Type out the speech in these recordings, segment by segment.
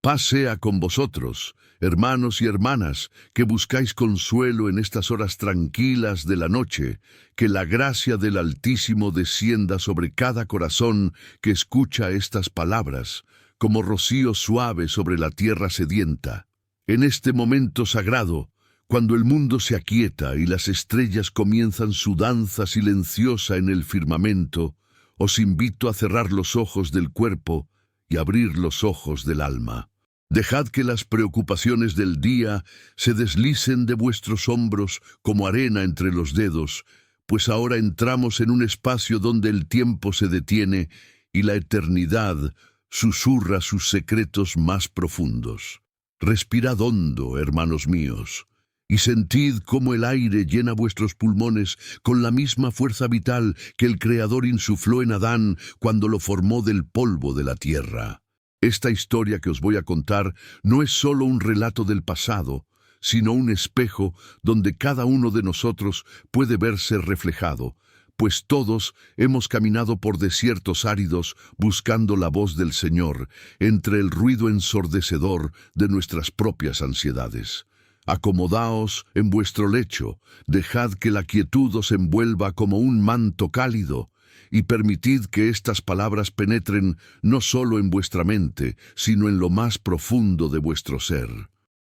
Paz sea con vosotros, hermanos y hermanas, que buscáis consuelo en estas horas tranquilas de la noche, que la gracia del Altísimo descienda sobre cada corazón que escucha estas palabras, como rocío suave sobre la tierra sedienta. En este momento sagrado, cuando el mundo se aquieta y las estrellas comienzan su danza silenciosa en el firmamento, os invito a cerrar los ojos del cuerpo y abrir los ojos del alma. Dejad que las preocupaciones del día se deslicen de vuestros hombros como arena entre los dedos, pues ahora entramos en un espacio donde el tiempo se detiene y la eternidad susurra sus secretos más profundos. Respirad hondo, hermanos míos, y sentid cómo el aire llena vuestros pulmones con la misma fuerza vital que el Creador insufló en Adán cuando lo formó del polvo de la tierra. Esta historia que os voy a contar no es solo un relato del pasado, sino un espejo donde cada uno de nosotros puede verse reflejado, pues todos hemos caminado por desiertos áridos buscando la voz del Señor, entre el ruido ensordecedor de nuestras propias ansiedades. Acomodaos en vuestro lecho, dejad que la quietud os envuelva como un manto cálido, y permitid que estas palabras penetren no solo en vuestra mente, sino en lo más profundo de vuestro ser.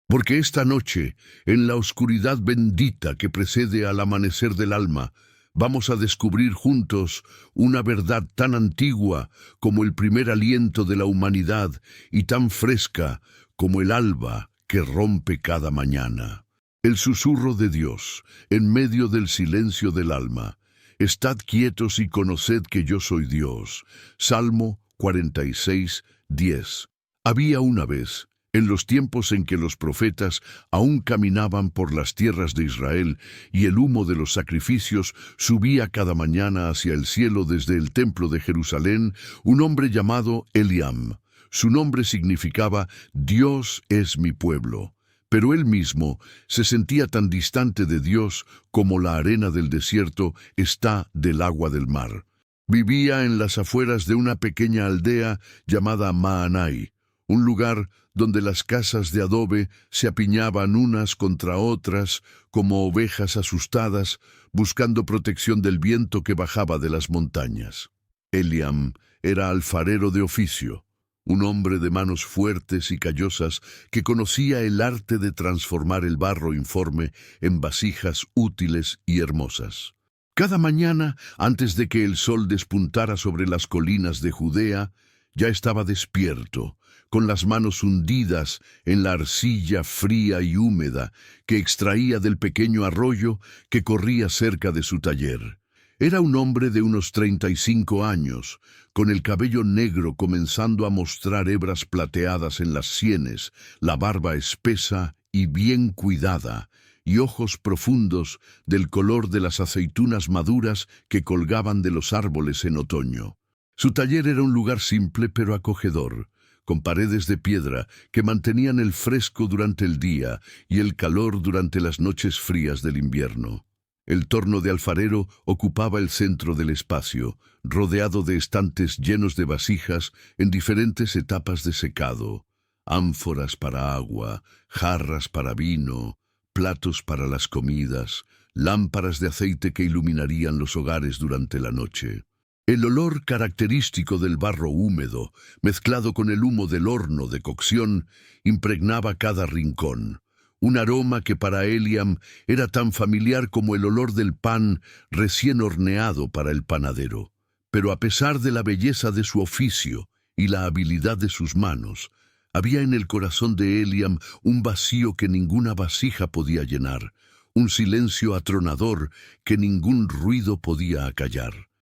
Porque esta noche, en la oscuridad bendita que precede al amanecer del alma, vamos a descubrir juntos una verdad tan antigua como el primer aliento de la humanidad y tan fresca como el alba que rompe cada mañana. El susurro de Dios, en medio del silencio del alma. Estad quietos y conoced que yo soy Dios. Salmo 46, 10. Había una vez, en los tiempos en que los profetas aún caminaban por las tierras de Israel y el humo de los sacrificios subía cada mañana hacia el cielo desde el templo de Jerusalén, un hombre llamado Eliam. Su nombre significaba Dios es mi pueblo. Pero él mismo se sentía tan distante de Dios como la arena del desierto está del agua del mar. Vivía en las afueras de una pequeña aldea llamada Maanai, un lugar donde las casas de adobe se apiñaban unas contra otras como ovejas asustadas, buscando protección del viento que bajaba de las montañas. Eliam era alfarero de oficio, un hombre de manos fuertes y callosas que conocía el arte de transformar el barro informe en vasijas útiles y hermosas. Cada mañana, antes de que el sol despuntara sobre las colinas de Judea, ya estaba despierto, con las manos hundidas en la arcilla fría y húmeda que extraía del pequeño arroyo que corría cerca de su taller. Era un hombre de unos 35 años, con el cabello negro comenzando a mostrar hebras plateadas en las sienes, la barba espesa y bien cuidada, y ojos profundos del color de las aceitunas maduras que colgaban de los árboles en otoño. Su taller era un lugar simple pero acogedor, con paredes de piedra que mantenían el fresco durante el día y el calor durante las noches frías del invierno. El torno de alfarero ocupaba el centro del espacio, rodeado de estantes llenos de vasijas en diferentes etapas de secado, ánforas para agua, jarras para vino, platos para las comidas, lámparas de aceite que iluminarían los hogares durante la noche. El olor característico del barro húmedo, mezclado con el humo del horno de cocción, impregnaba cada rincón. Un aroma que para Eliam era tan familiar como el olor del pan recién horneado para el panadero. Pero a pesar de la belleza de su oficio y la habilidad de sus manos, había en el corazón de Eliam un vacío que ninguna vasija podía llenar, un silencio atronador que ningún ruido podía acallar.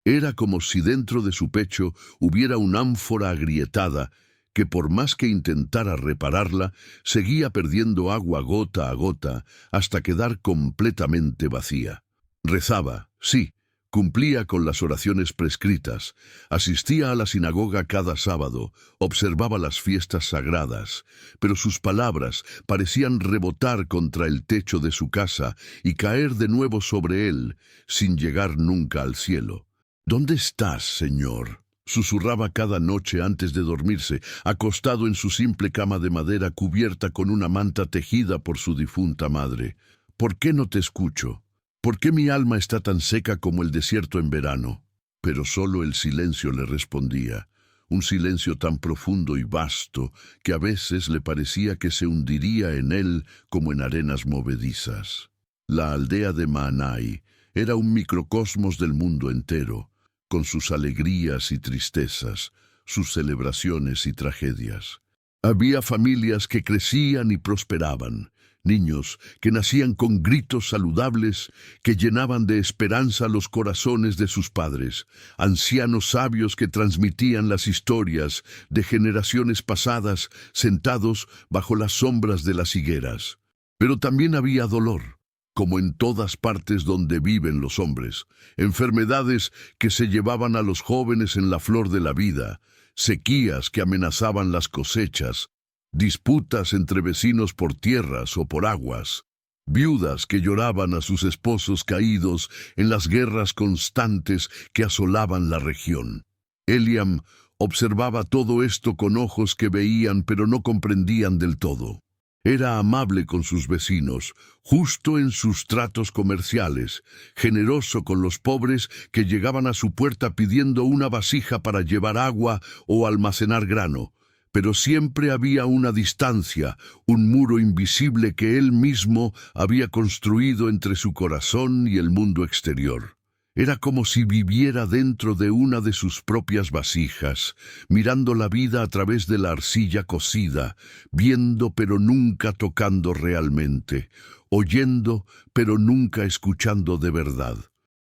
Era como si dentro de su pecho hubiera una ánfora agrietada que por más que intentara repararla, seguía perdiendo agua gota a gota hasta quedar completamente vacía. Rezaba, sí, cumplía con las oraciones prescritas, asistía a la sinagoga cada sábado, observaba las fiestas sagradas, pero sus palabras parecían rebotar contra el techo de su casa y caer de nuevo sobre él, sin llegar nunca al cielo. ¿Dónde estás, Señor?, Susurraba cada noche antes de dormirse, acostado en su simple cama de madera cubierta con una manta tejida por su difunta madre. ¿Por qué no te escucho? ¿Por qué mi alma está tan seca como el desierto en verano? Pero solo el silencio le respondía, un silencio tan profundo y vasto que a veces le parecía que se hundiría en él como en arenas movedizas. La aldea de Maanai era un microcosmos del mundo entero, con sus alegrías y tristezas, sus celebraciones y tragedias. Había familias que crecían y prosperaban, niños que nacían con gritos saludables que llenaban de esperanza los corazones de sus padres, ancianos sabios que transmitían las historias de generaciones pasadas sentados bajo las sombras de las higueras. Pero también había dolor, como en todas partes donde viven los hombres, enfermedades que se llevaban a los jóvenes en la flor de la vida, sequías que amenazaban las cosechas, disputas entre vecinos por tierras o por aguas, viudas que lloraban a sus esposos caídos en las guerras constantes que asolaban la región. Eliam observaba todo esto con ojos que veían pero no comprendían del todo. Era amable con sus vecinos, justo en sus tratos comerciales, generoso con los pobres que llegaban a su puerta pidiendo una vasija para llevar agua o almacenar grano. Pero siempre había una distancia, un muro invisible que él mismo había construido entre su corazón y el mundo exterior. Era como si viviera dentro de una de sus propias vasijas, mirando la vida a través de la arcilla cocida, viendo pero nunca tocando realmente, oyendo pero nunca escuchando de verdad.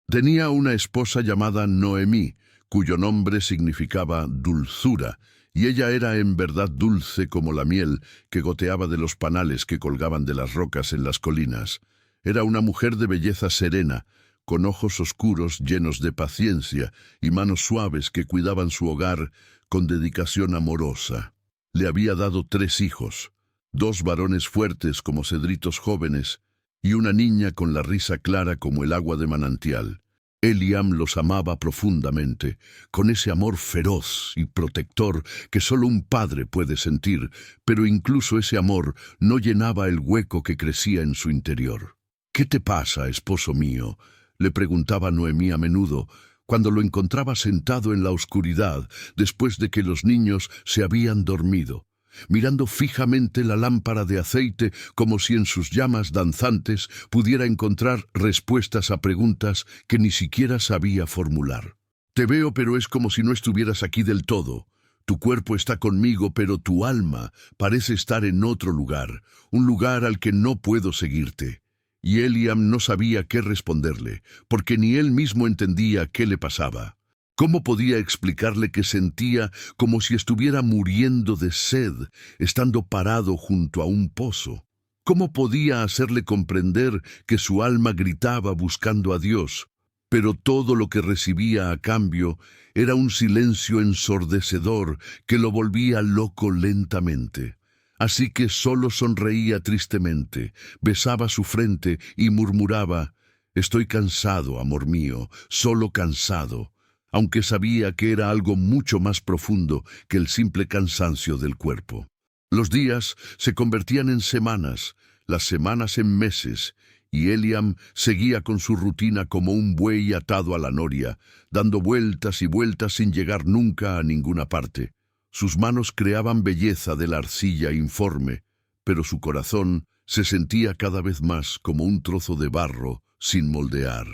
Tenía una esposa llamada Noemí, cuyo nombre significaba dulzura, y ella era en verdad dulce como la miel que goteaba de los panales que colgaban de las rocas en las colinas. Era una mujer de belleza serena, con ojos oscuros llenos de paciencia y manos suaves que cuidaban su hogar con dedicación amorosa. Le había dado 3 hijos, 2 varones fuertes como cedritos jóvenes y una niña con la risa clara como el agua de manantial. Eliam los amaba profundamente, con ese amor feroz y protector que solo un padre puede sentir, pero incluso ese amor no llenaba el hueco que crecía en su interior. «¿Qué te pasa, esposo mío?», le preguntaba Noemí a menudo, cuando lo encontraba sentado en la oscuridad después de que los niños se habían dormido, mirando fijamente la lámpara de aceite como si en sus llamas danzantes pudiera encontrar respuestas a preguntas que ni siquiera sabía formular. «Te veo, pero es como si no estuvieras aquí del todo. Tu cuerpo está conmigo, pero tu alma parece estar en otro lugar, un lugar al que no puedo seguirte». Y Eliam no sabía qué responderle, porque ni él mismo entendía qué le pasaba. ¿Cómo podía explicarle que sentía como si estuviera muriendo de sed, estando parado junto a un pozo? ¿Cómo podía hacerle comprender que su alma gritaba buscando a Dios? Pero todo lo que recibía a cambio era un silencio ensordecedor que lo volvía loco lentamente. Así que solo sonreía tristemente, besaba su frente y murmuraba: «Estoy cansado, amor mío, solo cansado», aunque sabía que era algo mucho más profundo que el simple cansancio del cuerpo. Los días se convertían en semanas, las semanas en meses, y Eliam seguía con su rutina como un buey atado a la noria, dando vueltas y vueltas sin llegar nunca a ninguna parte. Sus manos creaban belleza de la arcilla informe, pero su corazón se sentía cada vez más como un trozo de barro sin moldear,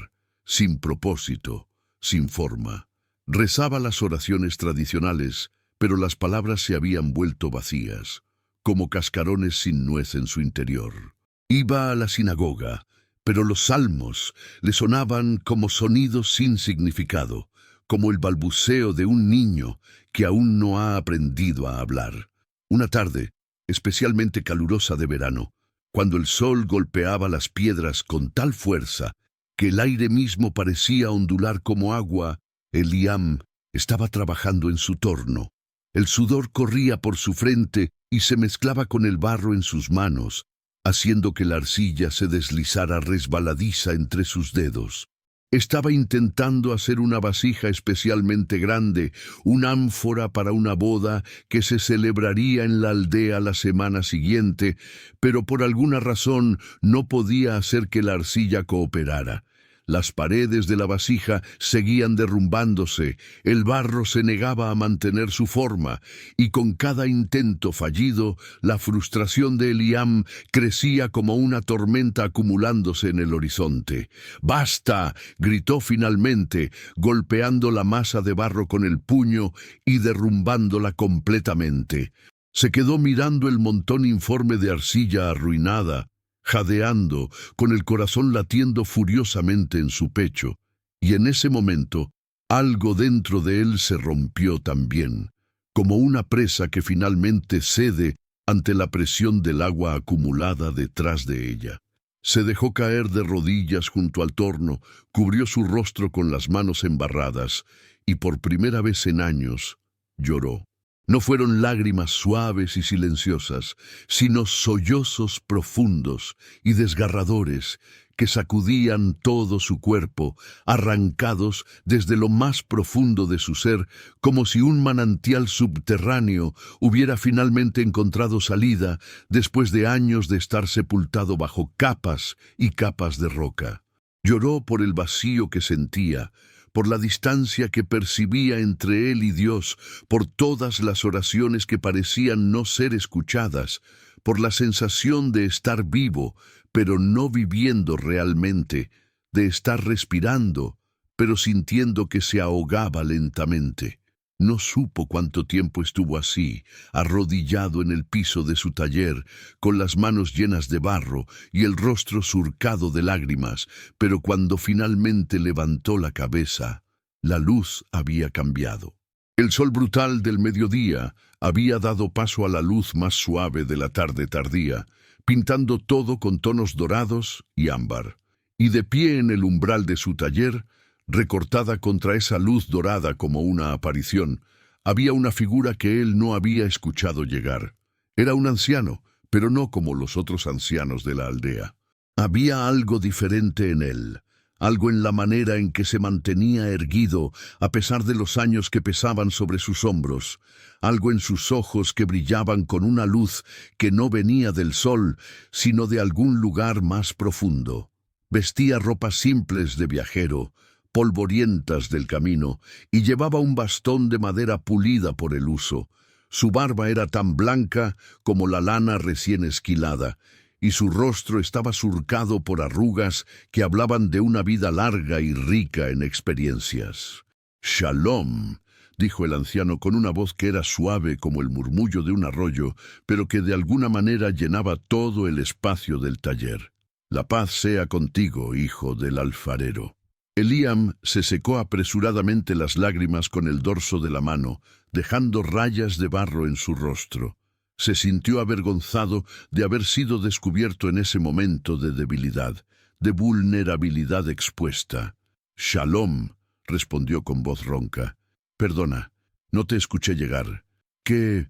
sin propósito, sin forma. Rezaba las oraciones tradicionales, pero las palabras se habían vuelto vacías, como cascarones sin nuez en su interior. Iba a la sinagoga, pero los salmos le sonaban como sonidos sin significado, como el balbuceo de un niño que aún no ha aprendido a hablar. Una tarde, especialmente calurosa de verano, cuando el sol golpeaba las piedras con tal fuerza que el aire mismo parecía ondular como agua, Eliam estaba trabajando en su torno. El sudor corría por su frente y se mezclaba con el barro en sus manos, haciendo que la arcilla se deslizara resbaladiza entre sus dedos. Estaba intentando hacer una vasija especialmente grande, una ánfora para una boda que se celebraría en la aldea la semana siguiente, pero por alguna razón no podía hacer que la arcilla cooperara. Las paredes de la vasija seguían derrumbándose, el barro se negaba a mantener su forma, y con cada intento fallido, la frustración de Eliam crecía como una tormenta acumulándose en el horizonte. ¡Basta!, gritó finalmente, golpeando la masa de barro con el puño y derrumbándola completamente. Se quedó mirando el montón informe de arcilla arruinada, jadeando, con el corazón latiendo furiosamente en su pecho, y en ese momento algo dentro de él se rompió también, como una presa que finalmente cede ante la presión del agua acumulada detrás de ella. Se dejó caer de rodillas junto al torno, cubrió su rostro con las manos embarradas, y por primera vez en años lloró. No fueron lágrimas suaves y silenciosas, sino sollozos profundos y desgarradores que sacudían todo su cuerpo, arrancados desde lo más profundo de su ser, como si un manantial subterráneo hubiera finalmente encontrado salida después de años de estar sepultado bajo capas y capas de roca. Lloró por el vacío que sentía, por la distancia que percibía entre él y Dios, por todas las oraciones que parecían no ser escuchadas, por la sensación de estar vivo, pero no viviendo realmente, de estar respirando, pero sintiendo que se ahogaba lentamente. No supo cuánto tiempo estuvo así, arrodillado en el piso de su taller, con las manos llenas de barro y el rostro surcado de lágrimas, pero cuando finalmente levantó la cabeza, la luz había cambiado. El sol brutal del mediodía había dado paso a la luz más suave de la tarde tardía, pintando todo con tonos dorados y ámbar. Y de pie en el umbral de su taller, recortada contra esa luz dorada como una aparición, había una figura que él no había escuchado llegar. Era un anciano, pero no como los otros ancianos de la aldea. Había algo diferente en él, algo en la manera en que se mantenía erguido a pesar de los años que pesaban sobre sus hombros, algo en sus ojos que brillaban con una luz que no venía del sol, sino de algún lugar más profundo. Vestía ropas simples de viajero, polvorientas del camino, y llevaba un bastón de madera pulida por el uso. Su barba era tan blanca como la lana recién esquilada, y su rostro estaba surcado por arrugas que hablaban de una vida larga y rica en experiencias. «Shalom», dijo el anciano con una voz que era suave como el murmullo de un arroyo, pero que de alguna manera llenaba todo el espacio del taller. «La paz sea contigo, hijo del alfarero». Eliam se secó apresuradamente las lágrimas con el dorso de la mano, dejando rayas de barro en su rostro. Se sintió avergonzado de haber sido descubierto en ese momento de debilidad, de vulnerabilidad expuesta. «Shalom», respondió con voz ronca. «Perdona, no te escuché llegar. ¿Qué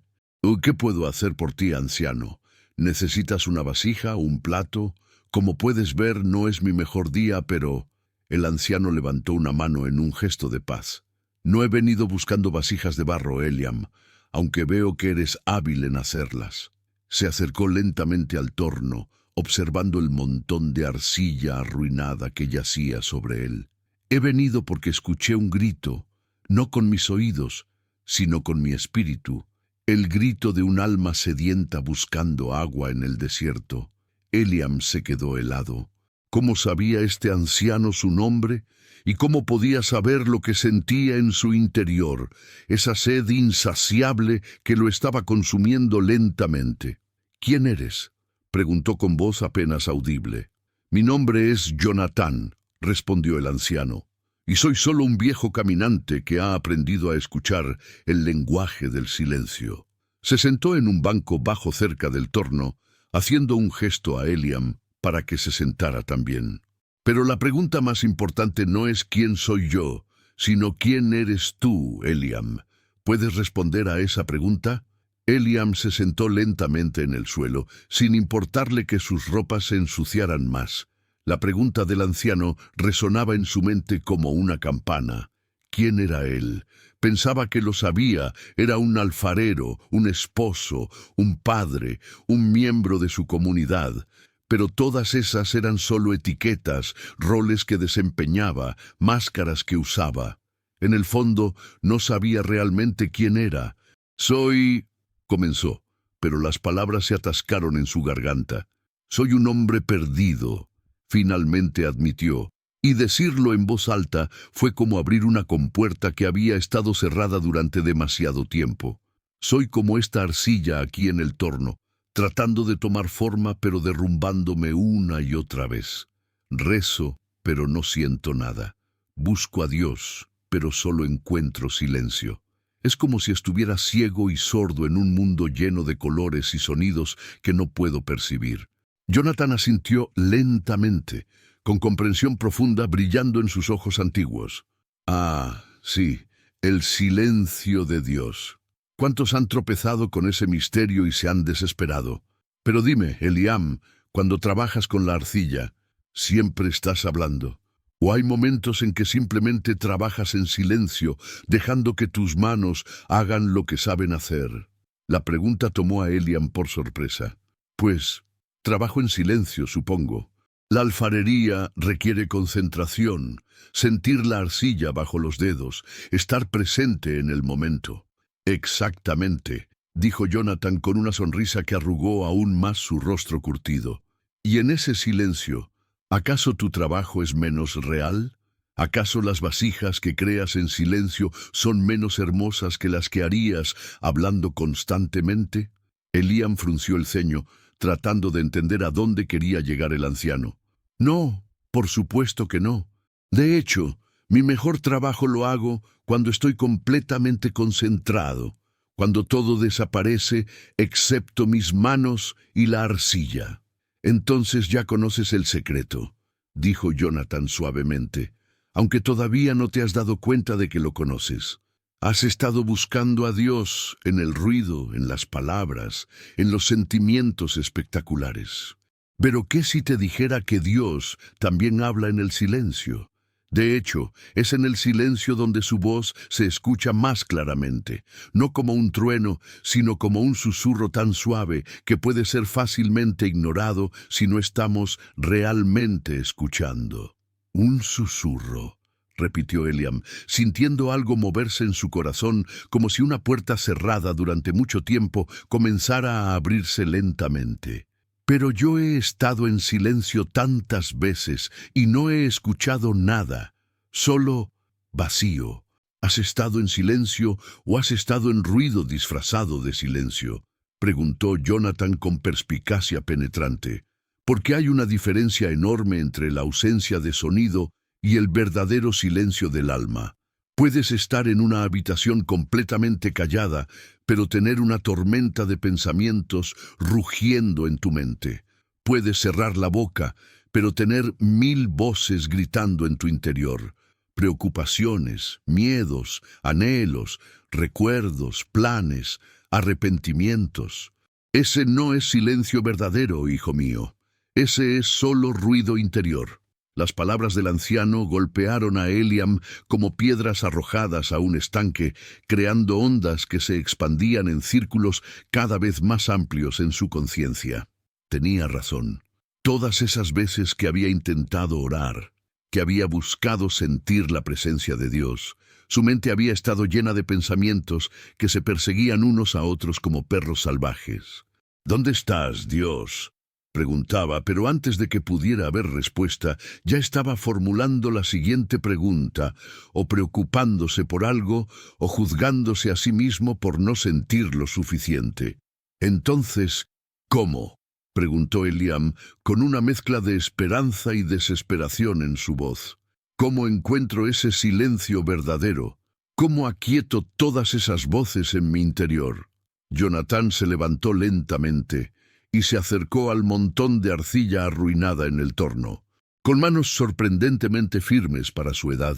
puedo hacer por ti, anciano? ¿Necesitas una vasija, un plato? Como puedes ver, no es mi mejor día, pero...» El anciano levantó una mano en un gesto de paz. «No he venido buscando vasijas de barro, Eliam, aunque veo que eres hábil en hacerlas». Se acercó lentamente al torno, observando el montón de arcilla arruinada que yacía sobre él. «He venido porque escuché un grito, no con mis oídos, sino con mi espíritu, el grito de un alma sedienta buscando agua en el desierto». Eliam se quedó helado. ¿Cómo sabía este anciano su nombre? ¿Y cómo podía saber lo que sentía en su interior, esa sed insaciable que lo estaba consumiendo lentamente? «¿Quién eres?», preguntó con voz apenas audible. «Mi nombre es Jonatán», respondió el anciano, «y soy solo un viejo caminante que ha aprendido a escuchar el lenguaje del silencio». Se sentó en un banco bajo cerca del torno, haciendo un gesto a Eliam para que se sentara también. «Pero la pregunta más importante no es quién soy yo, sino quién eres tú, Eliam. ¿Puedes responder a esa pregunta?» Eliam se sentó lentamente en el suelo, sin importarle que sus ropas se ensuciaran más. La pregunta del anciano resonaba en su mente como una campana. ¿Quién era él? Pensaba que lo sabía. Era un alfarero, un esposo, un padre, un miembro de su comunidad. Pero todas esas eran solo etiquetas, roles que desempeñaba, máscaras que usaba. En el fondo, no sabía realmente quién era. Soy... comenzó, pero las palabras se atascaron en su garganta. Soy un hombre perdido, finalmente admitió. Y decirlo en voz alta fue como abrir una compuerta que había estado cerrada durante demasiado tiempo. Soy como esta arcilla aquí en el torno, tratando de tomar forma pero derrumbándome una y otra vez. Rezo, pero no siento nada. Busco a Dios, pero solo encuentro silencio. Es como si estuviera ciego y sordo en un mundo lleno de colores y sonidos que no puedo percibir. Jonathan asintió lentamente, con comprensión profunda brillando en sus ojos antiguos. Ah, sí, el silencio de Dios. ¿Cuántos han tropezado con ese misterio y se han desesperado? Pero dime, Eliam, cuando trabajas con la arcilla, ¿siempre estás hablando? ¿O hay momentos en que simplemente trabajas en silencio, dejando que tus manos hagan lo que saben hacer? La pregunta tomó a Eliam por sorpresa. Pues, trabajo en silencio, supongo. La alfarería requiere concentración, sentir la arcilla bajo los dedos, estar presente en el momento. Exactamente, dijo Jonathan con una sonrisa que arrugó aún más su rostro curtido. Y en ese silencio, ¿acaso tu trabajo es menos real? ¿Acaso las vasijas que creas en silencio son menos hermosas que las que harías hablando constantemente? Eliam frunció el ceño, tratando de entender a dónde quería llegar el anciano. No, por supuesto que no. De hecho, mi mejor trabajo lo hago cuando estoy completamente concentrado, cuando todo desaparece excepto mis manos y la arcilla. Entonces ya conoces el secreto, dijo Jonathan suavemente, aunque todavía no te has dado cuenta de que lo conoces. Has estado buscando a Dios en el ruido, en las palabras, en los sentimientos espectaculares. Pero ¿qué si te dijera que Dios también habla en el silencio? De hecho, es en el silencio donde su voz se escucha más claramente, no como un trueno, sino como un susurro tan suave que puede ser fácilmente ignorado si no estamos realmente escuchando. Un susurro, repitió Eliam, sintiendo algo moverse en su corazón, como si una puerta cerrada durante mucho tiempo comenzara a abrirse lentamente. Pero yo he estado en silencio tantas veces y no he escuchado nada, solo vacío. ¿Has estado en silencio o has estado en ruido disfrazado de silencio?, preguntó Jonathan con perspicacia penetrante, porque hay una diferencia enorme entre la ausencia de sonido y el verdadero silencio del alma. Puedes estar en una habitación completamente callada, pero tener una tormenta de pensamientos rugiendo en tu mente. Puedes cerrar la boca, pero tener 1000 voces gritando en tu interior. Preocupaciones, miedos, anhelos, recuerdos, planes, arrepentimientos. Ese no es silencio verdadero, hijo mío. Ese es solo ruido interior. Las palabras del anciano golpearon a Eliam como piedras arrojadas a un estanque, creando ondas que se expandían en círculos cada vez más amplios en su conciencia. Tenía razón. Todas esas veces que había intentado orar, que había buscado sentir la presencia de Dios, su mente había estado llena de pensamientos que se perseguían unos a otros como perros salvajes. ¿Dónde estás, Dios?, preguntaba, pero antes de que pudiera haber respuesta, ya estaba formulando la siguiente pregunta, o preocupándose por algo, o juzgándose a sí mismo por no sentir lo suficiente. Entonces, ¿cómo?, preguntó Eliam, con una mezcla de esperanza y desesperación en su voz. ¿Cómo encuentro ese silencio verdadero? ¿Cómo aquieto todas esas voces en mi interior? Jonathan se levantó lentamente y se acercó al montón de arcilla arruinada en el torno. Con manos sorprendentemente firmes para su edad,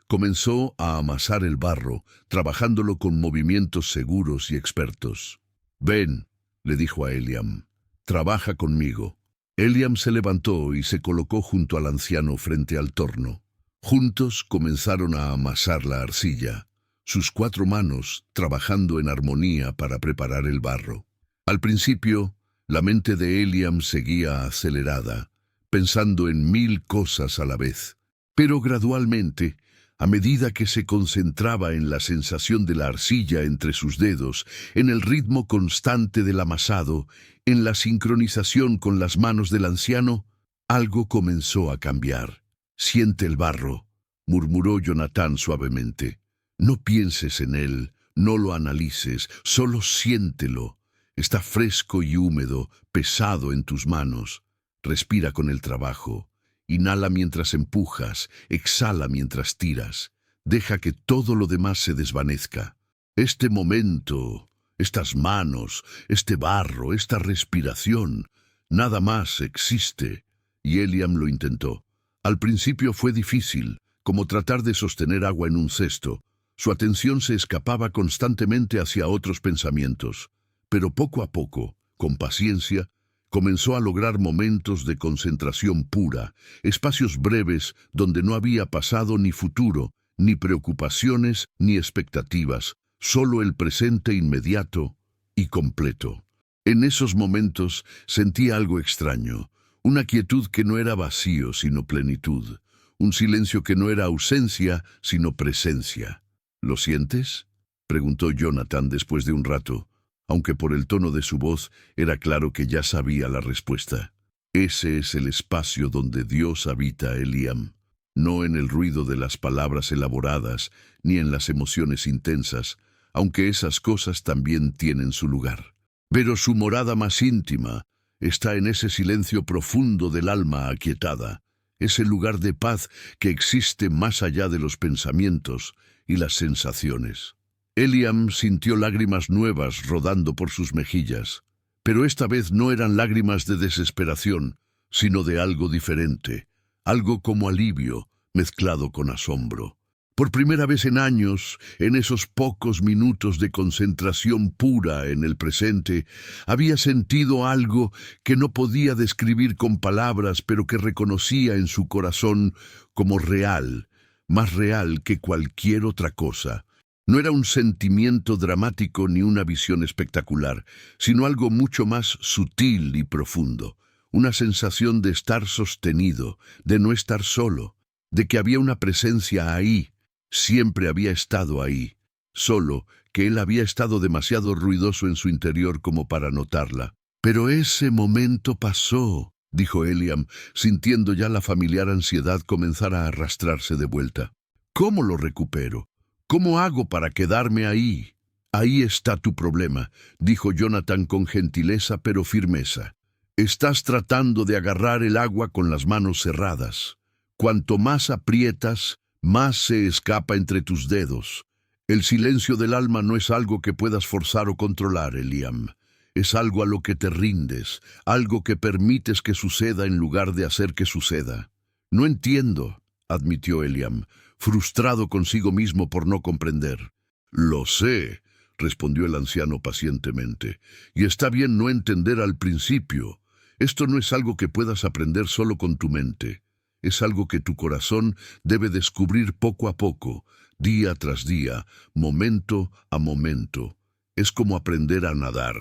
comenzó a amasar el barro, trabajándolo con movimientos seguros y expertos. «Ven», le dijo a Eliam, «trabaja conmigo». Eliam se levantó y se colocó junto al anciano frente al torno. Juntos comenzaron a amasar la arcilla, sus 4 manos trabajando en armonía para preparar el barro. Al principio, la mente de Eliam seguía acelerada, pensando en 1000 cosas a la vez. Pero gradualmente, a medida que se concentraba en la sensación de la arcilla entre sus dedos, en el ritmo constante del amasado, en la sincronización con las manos del anciano, algo comenzó a cambiar. «Siente el barro», murmuró Jonathan suavemente. «No pienses en él, no lo analices, solo siéntelo. Está fresco y húmedo, pesado en tus manos. Respira con el trabajo. Inhala mientras empujas, exhala mientras tiras. Deja que todo lo demás se desvanezca. Este momento, estas manos, este barro, esta respiración, nada más existe». Y Eliam lo intentó. Al principio fue difícil, como tratar de sostener agua en un cesto. Su atención se escapaba constantemente hacia otros pensamientos. Pero poco a poco, con paciencia, comenzó a lograr momentos de concentración pura, espacios breves donde no había pasado ni futuro, ni preocupaciones ni expectativas, solo el presente inmediato y completo. En esos momentos sentía algo extraño, una quietud que no era vacío sino plenitud, un silencio que no era ausencia sino presencia. ¿Lo sientes?, preguntó Jonathan después de un rato, aunque por el tono de su voz era claro que ya sabía la respuesta. Ese es el espacio donde Dios habita, Eliam, no en el ruido de las palabras elaboradas ni en las emociones intensas, aunque esas cosas también tienen su lugar. Pero su morada más íntima está en ese silencio profundo del alma aquietada, ese lugar de paz que existe más allá de los pensamientos y las sensaciones. Eliam sintió lágrimas nuevas rodando por sus mejillas, pero esta vez no eran lágrimas de desesperación, sino de algo diferente, algo como alivio mezclado con asombro. Por primera vez en años, en esos pocos minutos de concentración pura en el presente, había sentido algo que no podía describir con palabras, pero que reconocía en su corazón como real, más real que cualquier otra cosa. No era un sentimiento dramático ni una visión espectacular, sino algo mucho más sutil y profundo, una sensación de estar sostenido, de no estar solo, de que había una presencia ahí. Siempre había estado ahí, solo que él había estado demasiado ruidoso en su interior como para notarla. «Pero ese momento pasó», dijo Eliam, sintiendo ya la familiar ansiedad comenzar a arrastrarse de vuelta. «¿Cómo lo recupero? ¿Cómo hago para quedarme ahí?» «Ahí está tu problema», dijo Jonathan con gentileza pero firmeza. «Estás tratando de agarrar el agua con las manos cerradas. Cuanto más aprietas, más se escapa entre tus dedos. El silencio del alma no es algo que puedas forzar o controlar, Eliam. Es algo a lo que te rindes, algo que permites que suceda en lugar de hacer que suceda». «No entiendo», admitió Eliam, frustrado consigo mismo por no comprender. «Lo sé», respondió el anciano pacientemente, «y está bien no entender al principio. Esto no es algo que puedas aprender solo con tu mente. Es algo que tu corazón debe descubrir poco a poco, día tras día, momento a momento. Es como aprender a nadar.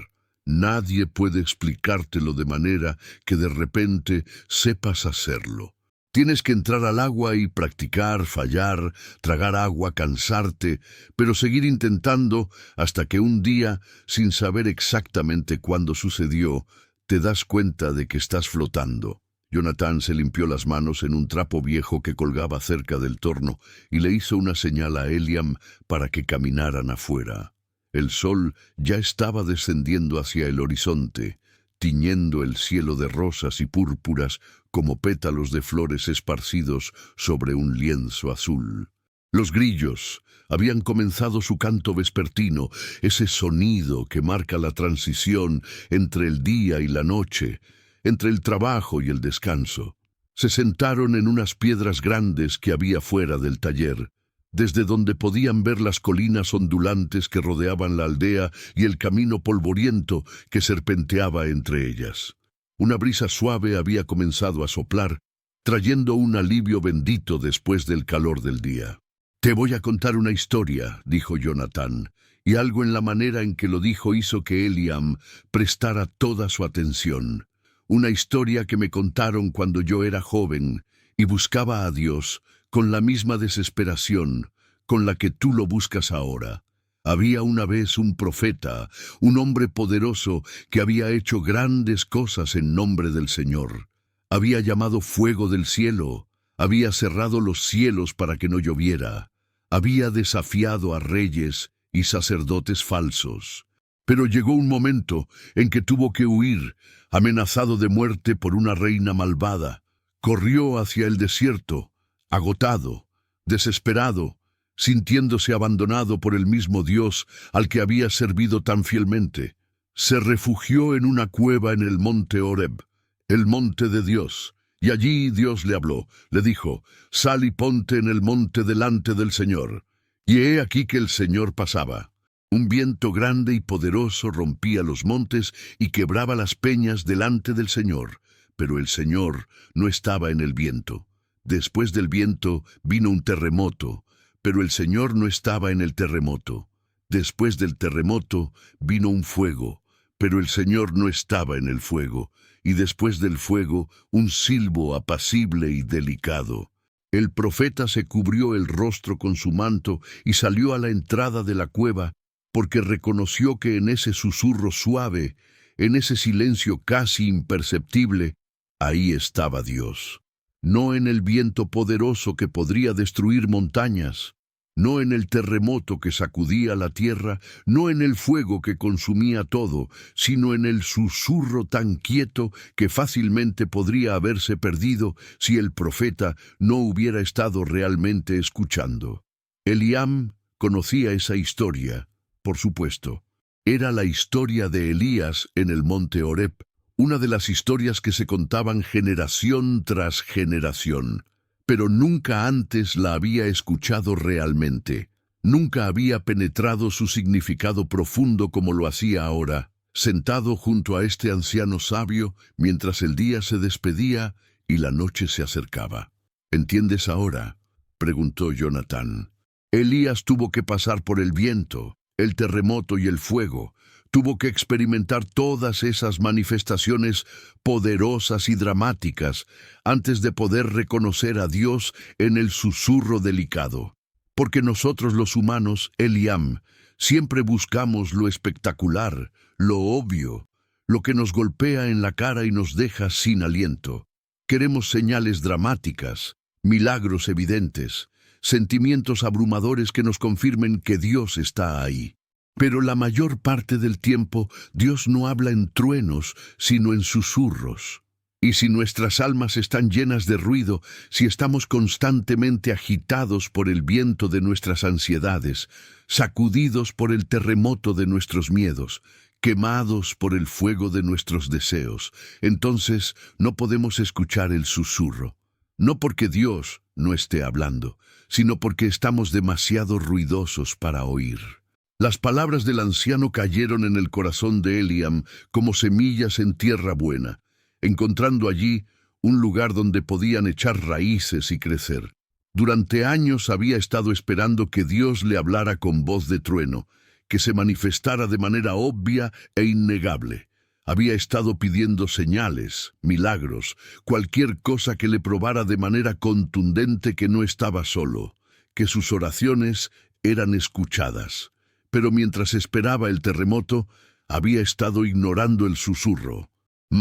Nadie puede explicártelo de manera que de repente sepas hacerlo. Tienes que entrar al agua y practicar, fallar, tragar agua, cansarte, pero seguir intentando hasta que un día, sin saber exactamente cuándo sucedió, te das cuenta de que estás flotando». Jonathan se limpió las manos en un trapo viejo que colgaba cerca del torno y le hizo una señal a Eliam para que caminaran afuera. El sol ya estaba descendiendo hacia el horizonte, tiñendo el cielo de rosas y púrpuras como pétalos de flores esparcidos sobre un lienzo azul. Los grillos habían comenzado su canto vespertino, ese sonido que marca la transición entre el día y la noche, entre el trabajo y el descanso. Se sentaron en unas piedras grandes que había fuera del taller, desde donde podían ver las colinas ondulantes que rodeaban la aldea y el camino polvoriento que serpenteaba entre ellas. Una brisa suave había comenzado a soplar, trayendo un alivio bendito después del calor del día. «Te voy a contar una historia», dijo Jonathan, y algo en la manera en que lo dijo hizo que Eliam prestara toda su atención. Una historia que me contaron cuando yo era joven y buscaba a Dios con la misma desesperación con la que tú lo buscas ahora. Había una vez un profeta, un hombre poderoso que había hecho grandes cosas en nombre del Señor. Había llamado fuego del cielo, había cerrado los cielos para que no lloviera, había desafiado a reyes y sacerdotes falsos. Pero llegó un momento en que tuvo que huir, amenazado de muerte por una reina malvada. Corrió hacia el desierto, agotado, desesperado, sintiéndose abandonado por el mismo Dios al que había servido tan fielmente. Se refugió en una cueva en el monte Horeb, el monte de Dios, y allí Dios le habló. Le dijo: «Sal y ponte en el monte delante del Señor». Y he aquí que el Señor pasaba. Un viento grande y poderoso rompía los montes y quebraba las peñas delante del Señor, pero el Señor no estaba en el viento. Después del viento vino un terremoto, pero el Señor no estaba en el terremoto. Después del terremoto vino un fuego, pero el Señor no estaba en el fuego. Y después del fuego, un silbo apacible y delicado. El profeta se cubrió el rostro con su manto y salió a la entrada de la cueva, porque reconoció que en ese susurro suave, en ese silencio casi imperceptible, ahí estaba Dios. No en el viento poderoso que podría destruir montañas, no en el terremoto que sacudía la tierra, no en el fuego que consumía todo, sino en el susurro tan quieto que fácilmente podría haberse perdido si el profeta no hubiera estado realmente escuchando. Eliam conocía esa historia, por supuesto. Era la historia de Elías en el monte Horeb, una de las historias que se contaban generación tras generación. Pero nunca antes la había escuchado realmente. Nunca había penetrado su significado profundo como lo hacía ahora, sentado junto a este anciano sabio mientras el día se despedía y la noche se acercaba. ¿Entiendes ahora?, preguntó Jonathan. Elías tuvo que pasar por el viento, el terremoto y el fuego. Tuvo que experimentar todas esas manifestaciones poderosas y dramáticas antes de poder reconocer a Dios en el susurro delicado. Porque nosotros los humanos, Eliam, siempre buscamos lo espectacular, lo obvio, lo que nos golpea en la cara y nos deja sin aliento. Queremos señales dramáticas, milagros evidentes, sentimientos abrumadores que nos confirmen que Dios está ahí. Pero la mayor parte del tiempo Dios no habla en truenos, sino en susurros. Y si nuestras almas están llenas de ruido, si estamos constantemente agitados por el viento de nuestras ansiedades, sacudidos por el terremoto de nuestros miedos, quemados por el fuego de nuestros deseos, entonces no podemos escuchar el susurro. No porque Dios no esté hablando, sino porque estamos demasiado ruidosos para oír. Las palabras del anciano cayeron en el corazón de Eliam como semillas en tierra buena, encontrando allí un lugar donde podían echar raíces y crecer. Durante años había estado esperando que Dios le hablara con voz de trueno, que se manifestara de manera obvia e innegable. Había estado pidiendo señales, milagros, cualquier cosa que le probara de manera contundente que no estaba solo, que sus oraciones eran escuchadas. Pero mientras esperaba el terremoto, había estado ignorando el susurro.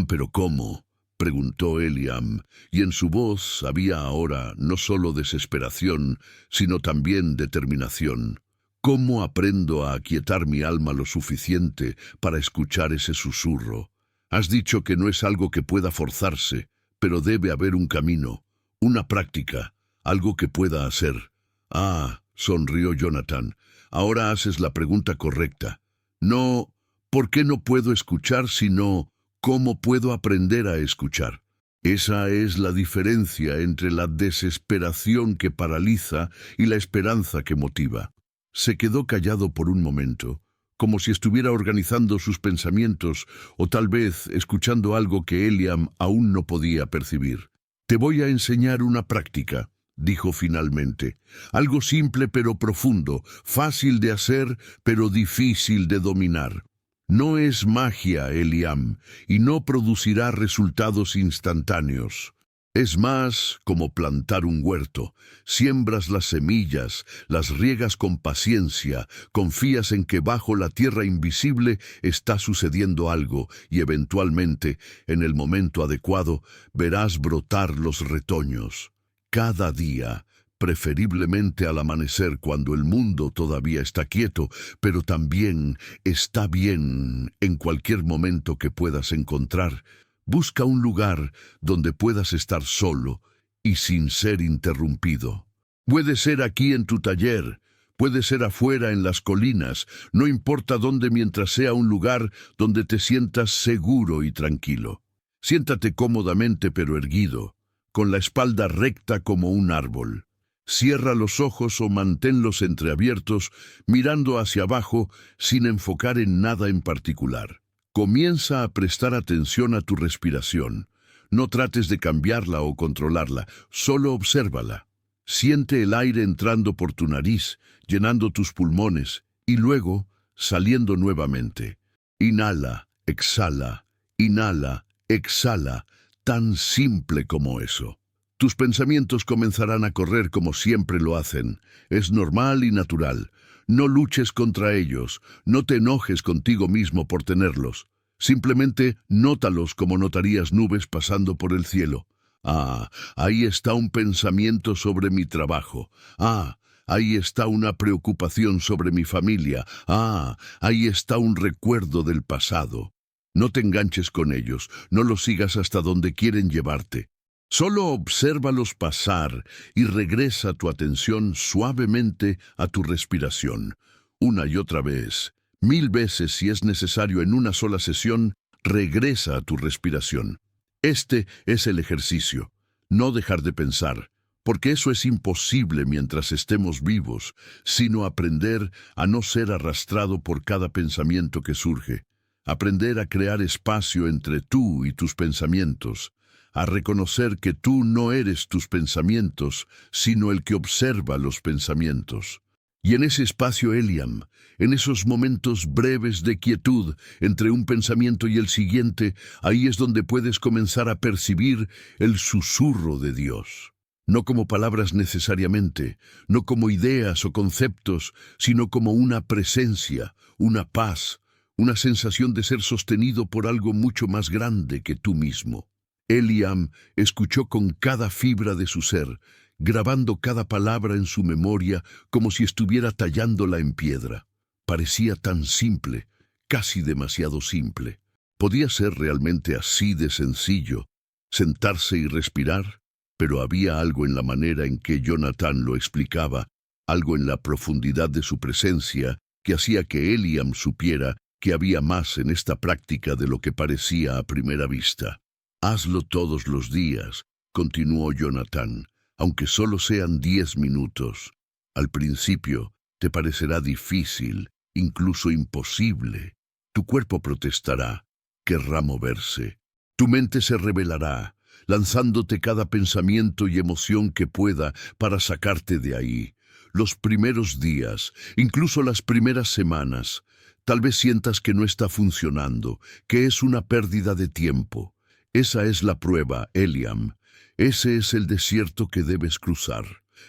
«¿Pero cómo?», preguntó Eliam, y en su voz había ahora no solo desesperación, sino también determinación. «¿Cómo aprendo a aquietar mi alma lo suficiente para escuchar ese susurro? Has dicho que no es algo que pueda forzarse, pero debe haber un camino, una práctica, algo que pueda hacer». «Ah», sonrió Jonathan, «ahora haces la pregunta correcta. No, ¿por qué no puedo escuchar?, sino ¿cómo puedo aprender a escuchar?». Esa es la diferencia entre la desesperación que paraliza y la esperanza que motiva. Se quedó callado por un momento, como si estuviera organizando sus pensamientos o tal vez escuchando algo que Eliam aún no podía percibir. «Te voy a enseñar una práctica», dijo finalmente. «Algo simple pero profundo, fácil de hacer pero difícil de dominar. No es magia, Eliam, y no producirá resultados instantáneos. Es más como plantar un huerto. Siembras las semillas, las riegas con paciencia, confías en que bajo la tierra invisible está sucediendo algo y eventualmente, en el momento adecuado, verás brotar los retoños. Cada día, preferiblemente al amanecer cuando el mundo todavía está quieto, pero también está bien en cualquier momento que puedas encontrar. Busca un lugar donde puedas estar solo y sin ser interrumpido. Puede ser aquí en tu taller, puede ser afuera en las colinas, no importa dónde mientras sea un lugar donde te sientas seguro y tranquilo. Siéntate cómodamente pero erguido, con la espalda recta como un árbol. Cierra los ojos o manténlos entreabiertos, mirando hacia abajo sin enfocar en nada en particular. Comienza a prestar atención a tu respiración. No trates de cambiarla o controlarla, solo obsérvala. Siente el aire entrando por tu nariz, llenando tus pulmones, y luego saliendo nuevamente. Inhala, exhala, inhala, exhala, tan simple como eso. Tus pensamientos comenzarán a correr como siempre lo hacen. Es normal y natural. No luches contra ellos, no te enojes contigo mismo por tenerlos. Simplemente nótalos como notarías nubes pasando por el cielo. Ah, ahí está un pensamiento sobre mi trabajo. Ah, ahí está una preocupación sobre mi familia. Ah, ahí está un recuerdo del pasado. No te enganches con ellos, no los sigas hasta donde quieren llevarte. Solo obsérvalos pasar y regresa tu atención suavemente a tu respiración. Una y otra vez, 1000 veces si es necesario en una sola sesión, regresa a tu respiración. Este es el ejercicio. No dejar de pensar, porque eso es imposible mientras estemos vivos, sino aprender a no ser arrastrado por cada pensamiento que surge. Aprender a crear espacio entre tú y tus pensamientos. A reconocer que tú no eres tus pensamientos, sino el que observa los pensamientos. Y en ese espacio, Eliam, en esos momentos breves de quietud entre un pensamiento y el siguiente, ahí es donde puedes comenzar a percibir el susurro de Dios. No como palabras necesariamente, no como ideas o conceptos, sino como una presencia, una paz, una sensación de ser sostenido por algo mucho más grande que tú mismo. Eliam escuchó con cada fibra de su ser, grabando cada palabra en su memoria como si estuviera tallándola en piedra. Parecía tan simple, casi demasiado simple. ¿Podía ser realmente así de sencillo, sentarse y respirar? Pero había algo en la manera en que Jonathan lo explicaba, algo en la profundidad de su presencia, que hacía que Eliam supiera que había más en esta práctica de lo que parecía a primera vista. «Hazlo todos los días», continuó Jonathan, «aunque solo sean 10 minutos. Al principio te parecerá difícil, incluso imposible. Tu cuerpo protestará, querrá moverse. Tu mente se rebelará, lanzándote cada pensamiento y emoción que pueda para sacarte de ahí. Los primeros días, incluso las primeras semanas, tal vez sientas que no está funcionando, que es una pérdida de tiempo. Esa es la prueba, Eliam. Ese es el desierto que debes cruzar.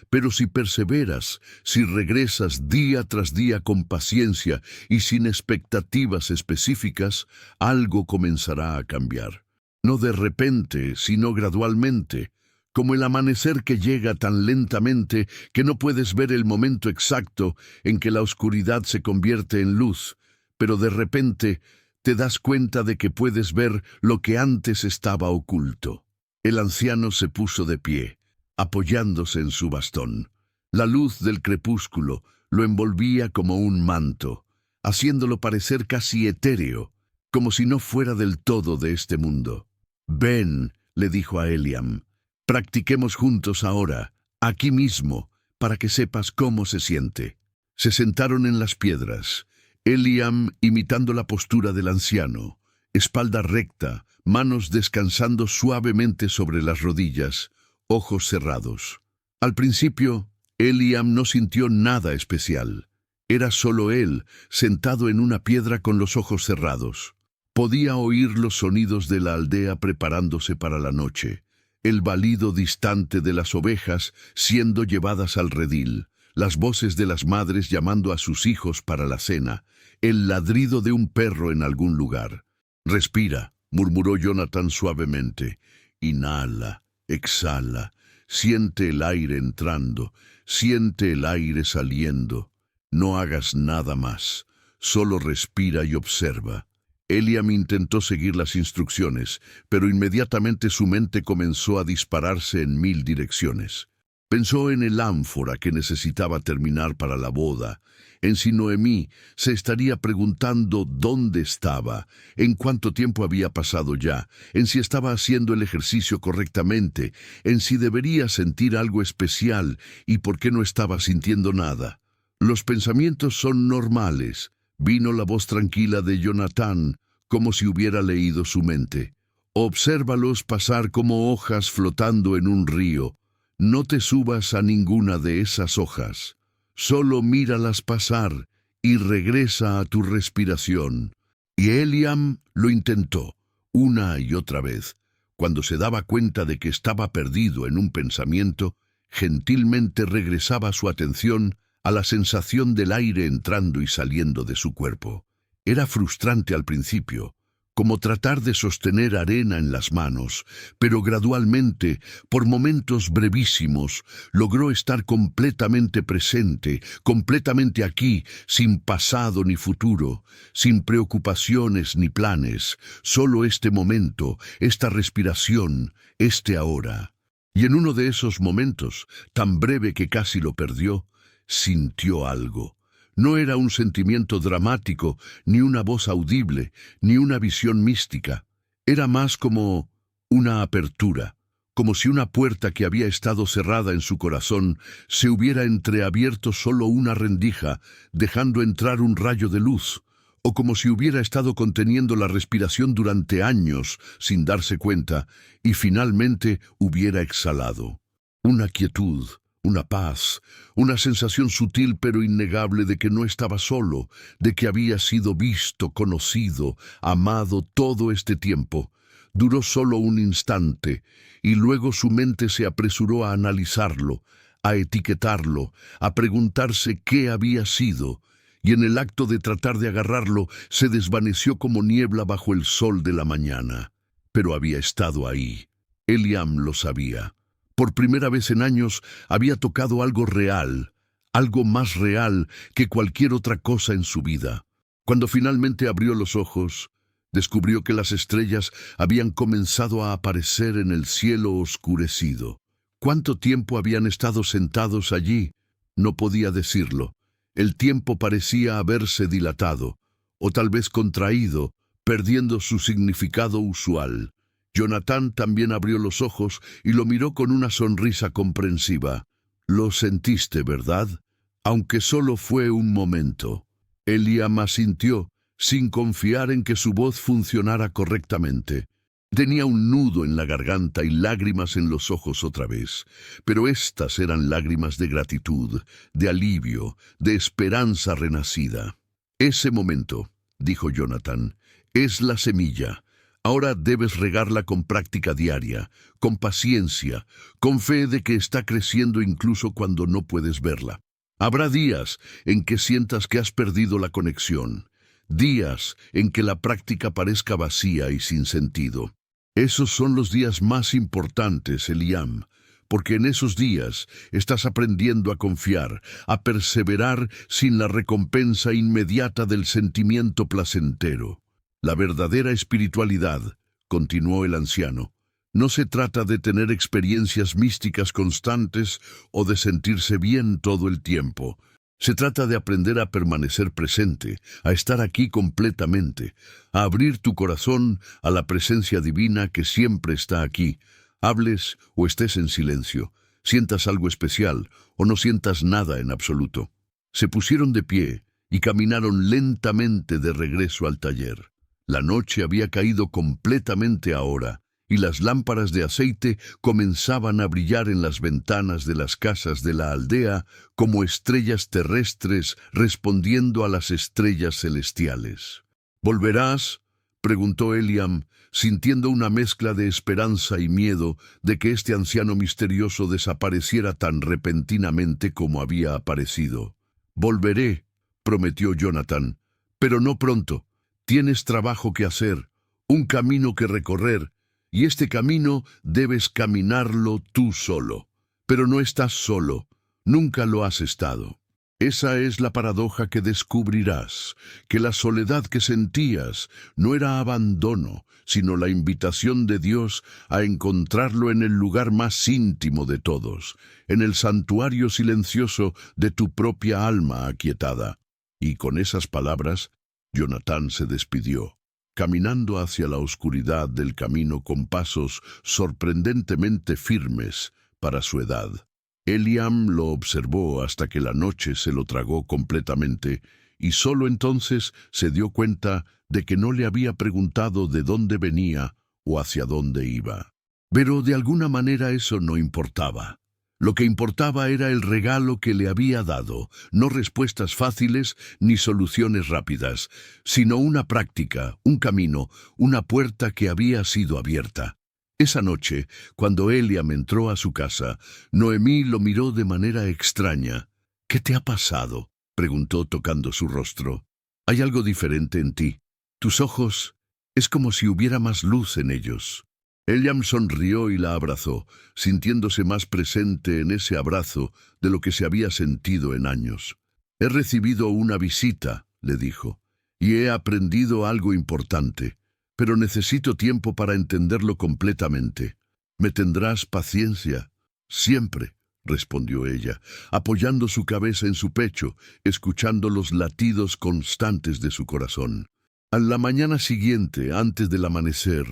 Pero si perseveras, si regresas día tras día con paciencia y sin expectativas específicas, algo comenzará a cambiar. No de repente, sino gradualmente, como el amanecer que llega tan lentamente que no puedes ver el momento exacto en que la oscuridad se convierte en luz, pero de repente te das cuenta de que puedes ver lo que antes estaba oculto. El anciano se puso de pie, apoyándose en su bastón. La luz del crepúsculo lo envolvía como un manto, haciéndolo parecer casi etéreo, como si no fuera del todo de este mundo. «Ven», le dijo a Eliam, «practiquemos juntos ahora, aquí mismo, para que sepas cómo se siente». Se sentaron en las piedras. Eliam, imitando la postura del anciano, espalda recta, manos descansando suavemente sobre las rodillas, ojos cerrados. Al principio, Eliam no sintió nada especial. Era solo él, sentado en una piedra con los ojos cerrados. Podía oír los sonidos de la aldea preparándose para la noche, el balido distante de las ovejas siendo llevadas al redil, las voces de las madres llamando a sus hijos para la cena, el ladrido de un perro en algún lugar. «Respira», murmuró Jonathan suavemente. «Inhala, exhala, siente el aire entrando, siente el aire saliendo. No hagas nada más, solo respira y observa». Eliam intentó seguir las instrucciones, pero inmediatamente su mente comenzó a dispararse en 1000 direcciones. Pensó en el ánfora que necesitaba terminar para la boda, en si Noemí se estaría preguntando dónde estaba, en cuánto tiempo había pasado ya, en si estaba haciendo el ejercicio correctamente, en si debería sentir algo especial y por qué no estaba sintiendo nada. Los pensamientos son normales. Vino la voz tranquila de Jonathan, como si hubiera leído su mente. Obsérvalos pasar como hojas flotando en un río. No te subas a ninguna de esas hojas. Solo míralas pasar y regresa a tu respiración. Y Eliam lo intentó, una y otra vez. Cuando se daba cuenta de que estaba perdido en un pensamiento, gentilmente regresaba su atención a la sensación del aire entrando y saliendo de su cuerpo. Era frustrante al principio, como tratar de sostener arena en las manos, pero gradualmente, por momentos brevísimos, logró estar completamente presente, completamente aquí, sin pasado ni futuro, sin preocupaciones ni planes, solo este momento, esta respiración, este ahora. Y en uno de esos momentos, tan breve que casi lo perdió, sintió algo. No era un sentimiento dramático, ni una voz audible, ni una visión mística. Era más como una apertura, como si una puerta que había estado cerrada en su corazón se hubiera entreabierto solo una rendija, dejando entrar un rayo de luz, o como si hubiera estado conteniendo la respiración durante años sin darse cuenta, y finalmente hubiera exhalado. Una quietud, una paz, una sensación sutil pero innegable de que no estaba solo, de que había sido visto, conocido, amado todo este tiempo. Duró solo un instante, y luego su mente se apresuró a analizarlo, a etiquetarlo, a preguntarse qué había sido, y en el acto de tratar de agarrarlo se desvaneció como niebla bajo el sol de la mañana. Pero había estado ahí. Eliam lo sabía. Por primera vez en años había tocado algo real, algo más real que cualquier otra cosa en su vida. Cuando finalmente abrió los ojos, descubrió que las estrellas habían comenzado a aparecer en el cielo oscurecido. ¿Cuánto tiempo habían estado sentados allí? No podía decirlo. El tiempo parecía haberse dilatado, o tal vez contraído, perdiendo su significado usual. Jonathan también abrió los ojos y lo miró con una sonrisa comprensiva. «Lo sentiste, ¿verdad? Aunque solo fue un momento». Eliam asintió, sin confiar en que su voz funcionara correctamente. Tenía un nudo en la garganta y lágrimas en los ojos otra vez, pero estas eran lágrimas de gratitud, de alivio, de esperanza renacida. «Ese momento», dijo Jonathan, «es la semilla. Ahora debes regarla con práctica diaria, con paciencia, con fe de que está creciendo incluso cuando no puedes verla. Habrá días en que sientas que has perdido la conexión, días en que la práctica parezca vacía y sin sentido. Esos son los días más importantes, Eliam, porque en esos días estás aprendiendo a confiar, a perseverar sin la recompensa inmediata del sentimiento placentero. La verdadera espiritualidad, continuó el anciano, no se trata de tener experiencias místicas constantes o de sentirse bien todo el tiempo. Se trata de aprender a permanecer presente, a estar aquí completamente, a abrir tu corazón a la presencia divina que siempre está aquí. Hables o estés en silencio, sientas algo especial o no sientas nada en absoluto. Se pusieron de pie, y caminaron lentamente de regreso al taller. La noche había caído completamente ahora, y las lámparas de aceite comenzaban a brillar en las ventanas de las casas de la aldea como estrellas terrestres respondiendo a las estrellas celestiales. ¿Volverás?, preguntó Eliam, sintiendo una mezcla de esperanza y miedo de que este anciano misterioso desapareciera tan repentinamente como había aparecido. «Volveré», prometió Jonathan, «pero no pronto. Tienes trabajo que hacer, un camino que recorrer, y este camino debes caminarlo tú solo. Pero no estás solo, nunca lo has estado. Esa es la paradoja que descubrirás, que la soledad que sentías no era abandono, sino la invitación de Dios a encontrarlo en el lugar más íntimo de todos, en el santuario silencioso de tu propia alma aquietada». Y con esas palabras, Jonathan se despidió, caminando hacia la oscuridad del camino con pasos sorprendentemente firmes para su edad. Eliam lo observó hasta que la noche se lo tragó completamente, y solo entonces se dio cuenta de que no le había preguntado de dónde venía o hacia dónde iba. Pero de alguna manera eso no importaba. Lo que importaba era el regalo que le había dado, no respuestas fáciles ni soluciones rápidas, sino una práctica, un camino, una puerta que había sido abierta. Esa noche, cuando Eliam entró a su casa, Noemí lo miró de manera extraña. «¿Qué te ha pasado?», preguntó tocando su rostro. «Hay algo diferente en ti. Tus ojos, es como si hubiera más luz en ellos». Eliam sonrió y la abrazó, sintiéndose más presente en ese abrazo de lo que se había sentido en años. «He recibido una visita», le dijo, «y he aprendido algo importante, pero necesito tiempo para entenderlo completamente. ¿Me tendrás paciencia?» «Siempre», respondió ella, apoyando su cabeza en su pecho, escuchando los latidos constantes de su corazón. A la mañana siguiente, antes del amanecer,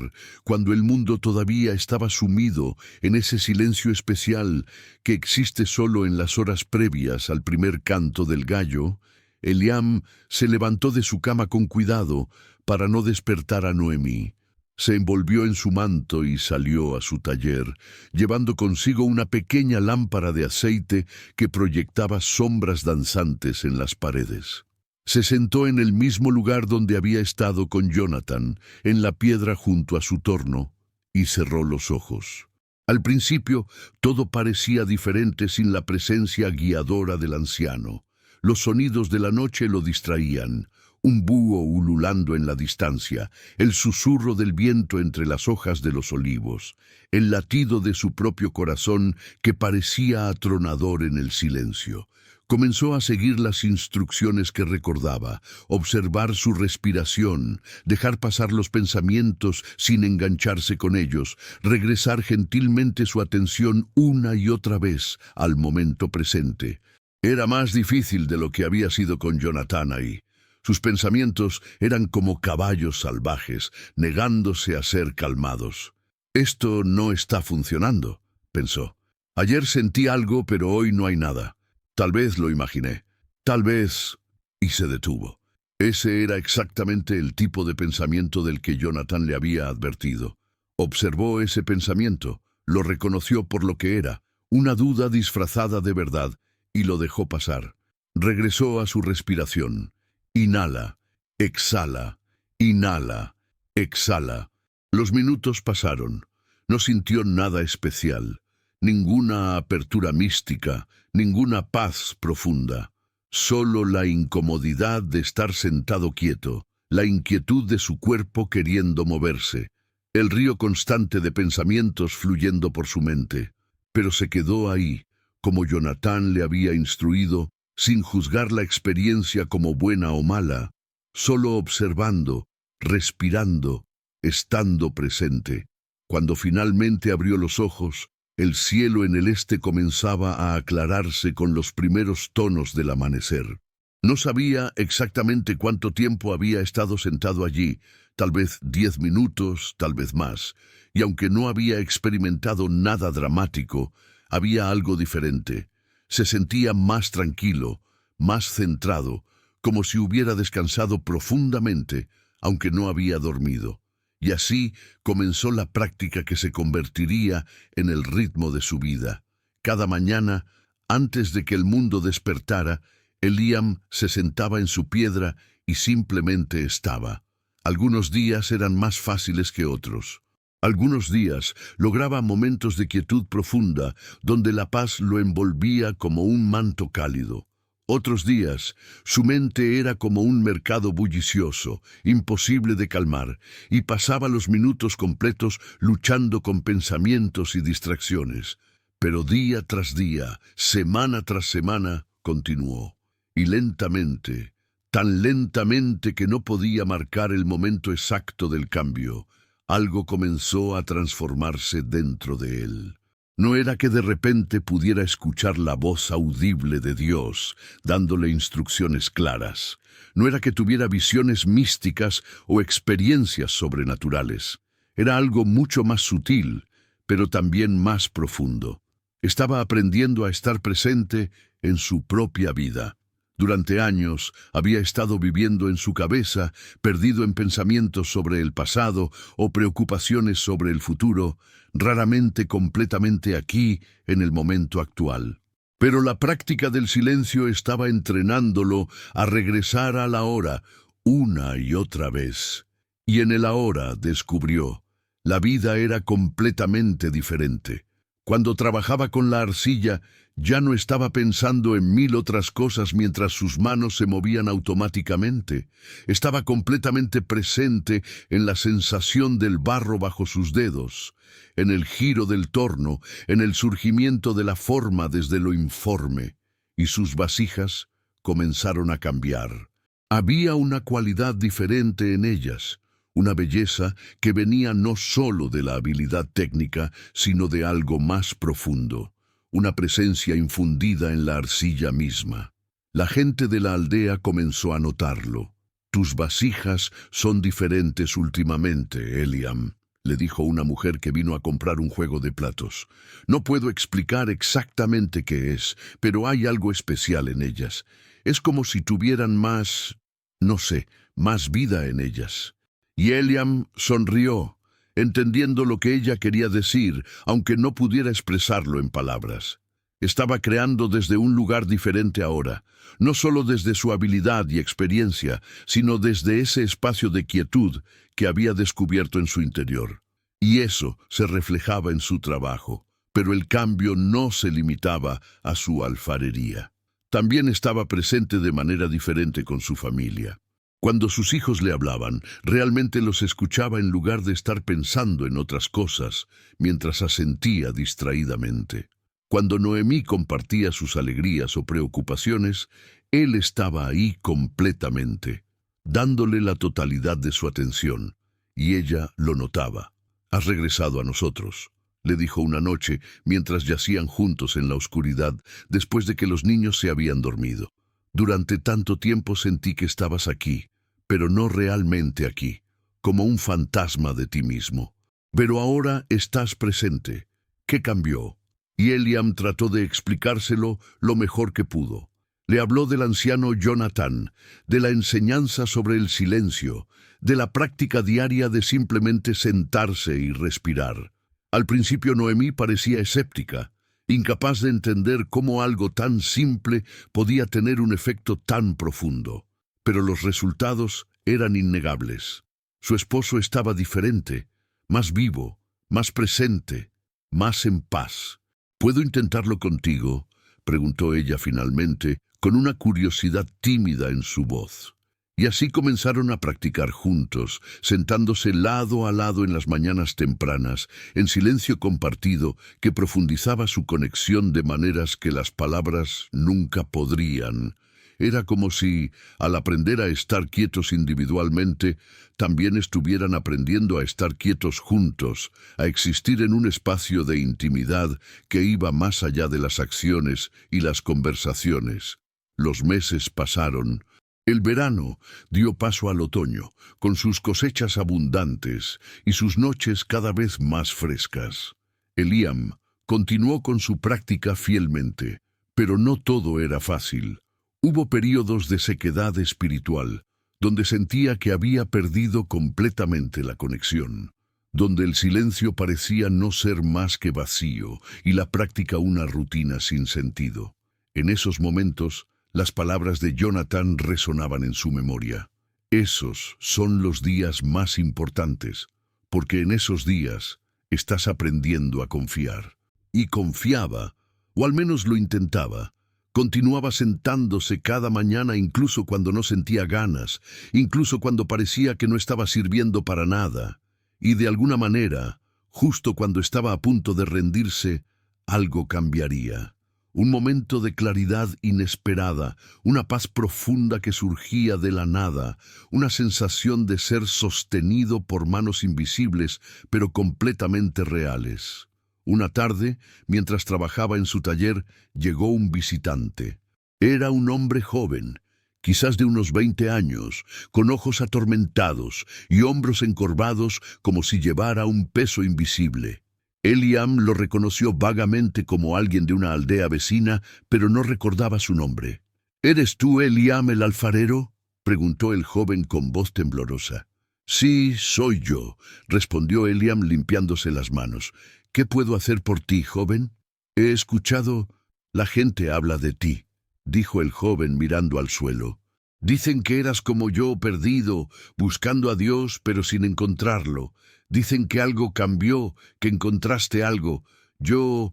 cuando el mundo todavía estaba sumido en ese silencio especial que existe solo en las horas previas al primer canto del gallo, Eliam se levantó de su cama con cuidado para no despertar a Noemí. Se envolvió en su manto y salió a su taller, llevando consigo una pequeña lámpara de aceite que proyectaba sombras danzantes en las paredes. Se sentó en el mismo lugar donde había estado con Jonathan, en la piedra junto a su torno, y cerró los ojos. Al principio, todo parecía diferente sin la presencia guiadora del anciano. Los sonidos de la noche lo distraían, un búho ululando en la distancia, el susurro del viento entre las hojas de los olivos, el latido de su propio corazón que parecía atronador en el silencio. Comenzó a seguir las instrucciones que recordaba, observar su respiración, dejar pasar los pensamientos sin engancharse con ellos, regresar gentilmente su atención una y otra vez al momento presente. Era más difícil de lo que había sido con Jonathan ahí. Sus pensamientos eran como caballos salvajes, negándose a ser calmados. «Esto no está funcionando», pensó. «Ayer sentí algo, pero hoy no hay nada. Tal vez lo imaginé. Tal vez...» Y se detuvo. Ese era exactamente el tipo de pensamiento del que Jonathan le había advertido. Observó ese pensamiento, lo reconoció por lo que era, una duda disfrazada de verdad, y lo dejó pasar. Regresó a su respiración. Inhala, exhala, inhala, exhala. Los minutos pasaron. No sintió nada especial, ninguna apertura mística, ninguna paz profunda. Solo la incomodidad de estar sentado quieto, la inquietud de su cuerpo queriendo moverse, el río constante de pensamientos fluyendo por su mente. Pero se quedó ahí, como Jonathan le había instruido, sin juzgar la experiencia como buena o mala, solo observando, respirando, estando presente. Cuando finalmente abrió los ojos, el cielo en el este comenzaba a aclararse con los primeros tonos del amanecer. No sabía exactamente cuánto tiempo había estado sentado allí, tal vez 10 minutos, tal vez más, y aunque no había experimentado nada dramático, había algo diferente. Se sentía más tranquilo, más centrado, como si hubiera descansado profundamente, aunque no había dormido. Y así comenzó la práctica que se convertiría en el ritmo de su vida. Cada mañana, antes de que el mundo despertara, Eliam se sentaba en su piedra y simplemente estaba. Algunos días eran más fáciles que otros. Algunos días lograba momentos de quietud profunda, donde la paz lo envolvía como un manto cálido. Otros días, su mente era como un mercado bullicioso, imposible de calmar, y pasaba los minutos completos luchando con pensamientos y distracciones. Pero día tras día, semana tras semana, continuó. Y lentamente, tan lentamente que no podía marcar el momento exacto del cambio, algo comenzó a transformarse dentro de él. No era que de repente pudiera escuchar la voz audible de Dios, dándole instrucciones claras. No era que tuviera visiones místicas o experiencias sobrenaturales. Era algo mucho más sutil, pero también más profundo. Estaba aprendiendo a estar presente en su propia vida. Durante años había estado viviendo en su cabeza, perdido en pensamientos sobre el pasado o preocupaciones sobre el futuro, raramente completamente aquí en el momento actual. Pero la práctica del silencio estaba entrenándolo a regresar al ahora una y otra vez. Y en el ahora descubrió, la vida era completamente diferente. Cuando trabajaba con la arcilla, ya no estaba pensando en mil otras cosas mientras sus manos se movían automáticamente. Estaba completamente presente en la sensación del barro bajo sus dedos, en el giro del torno, en el surgimiento de la forma desde lo informe. Y sus vasijas comenzaron a cambiar. Había una cualidad diferente en ellas. Una belleza que venía no solo de la habilidad técnica, sino de algo más profundo, una presencia infundida en la arcilla misma. La gente de la aldea comenzó a notarlo. «Tus vasijas son diferentes últimamente, Eliam», le dijo una mujer que vino a comprar un juego de platos. «No puedo explicar exactamente qué es, pero hay algo especial en ellas. Es como si tuvieran más, no sé, más vida en ellas». Y Eliam sonrió, entendiendo lo que ella quería decir, aunque no pudiera expresarlo en palabras. Estaba creando desde un lugar diferente ahora, no solo desde su habilidad y experiencia, sino desde ese espacio de quietud que había descubierto en su interior. Y eso se reflejaba en su trabajo, pero el cambio no se limitaba a su alfarería. También estaba presente de manera diferente con su familia. Cuando sus hijos le hablaban, realmente los escuchaba en lugar de estar pensando en otras cosas, mientras asentía distraídamente. Cuando Noemí compartía sus alegrías o preocupaciones, él estaba ahí completamente, dándole la totalidad de su atención, y ella lo notaba. «Has regresado a nosotros», le dijo una noche mientras yacían juntos en la oscuridad después de que los niños se habían dormido. «Durante tanto tiempo sentí que estabas aquí, pero no realmente aquí, como un fantasma de ti mismo. Pero ahora estás presente. ¿Qué cambió?» Y Eliam trató de explicárselo lo mejor que pudo. Le habló del anciano Jonathan, de la enseñanza sobre el silencio, de la práctica diaria de simplemente sentarse y respirar. Al principio Noemí parecía escéptica, incapaz de entender cómo algo tan simple podía tener un efecto tan profundo. Pero los resultados eran innegables. Su esposo estaba diferente, más vivo, más presente, más en paz. «¿Puedo intentarlo contigo?», preguntó ella finalmente, con una curiosidad tímida en su voz. Y así comenzaron a practicar juntos, sentándose lado a lado en las mañanas tempranas, en silencio compartido que profundizaba su conexión de maneras que las palabras nunca podrían. Era como si, al aprender a estar quietos individualmente, también estuvieran aprendiendo a estar quietos juntos, a existir en un espacio de intimidad que iba más allá de las acciones y las conversaciones. Los meses pasaron. El verano dio paso al otoño, con sus cosechas abundantes y sus noches cada vez más frescas. Eliam continuó con su práctica fielmente, pero no todo era fácil. Hubo períodos de sequedad espiritual, donde sentía que había perdido completamente la conexión, donde el silencio parecía no ser más que vacío y la práctica una rutina sin sentido. En esos momentos, las palabras de Jonathan resonaban en su memoria. Esos son los días más importantes, porque en esos días estás aprendiendo a confiar. Y confiaba, o al menos lo intentaba. Continuaba sentándose cada mañana incluso cuando no sentía ganas, incluso cuando parecía que no estaba sirviendo para nada. Y de alguna manera, justo cuando estaba a punto de rendirse, algo cambiaría. Un momento de claridad inesperada, una paz profunda que surgía de la nada, una sensación de ser sostenido por manos invisibles, pero completamente reales. Una tarde, mientras trabajaba en su taller, llegó un visitante. Era un hombre joven, quizás de unos 20 años, con ojos atormentados y hombros encorvados como si llevara un peso invisible. Eliam lo reconoció vagamente como alguien de una aldea vecina, pero no recordaba su nombre. —¿Eres tú Eliam el alfarero? —preguntó el joven con voz temblorosa. —Sí, soy yo —respondió Eliam limpiándose las manos. —¿Qué puedo hacer por ti, joven? He escuchado... La gente habla de ti —dijo el joven mirando al suelo. Dicen que eras como yo, perdido, buscando a Dios pero sin encontrarlo. Dicen que algo cambió, que encontraste algo. Yo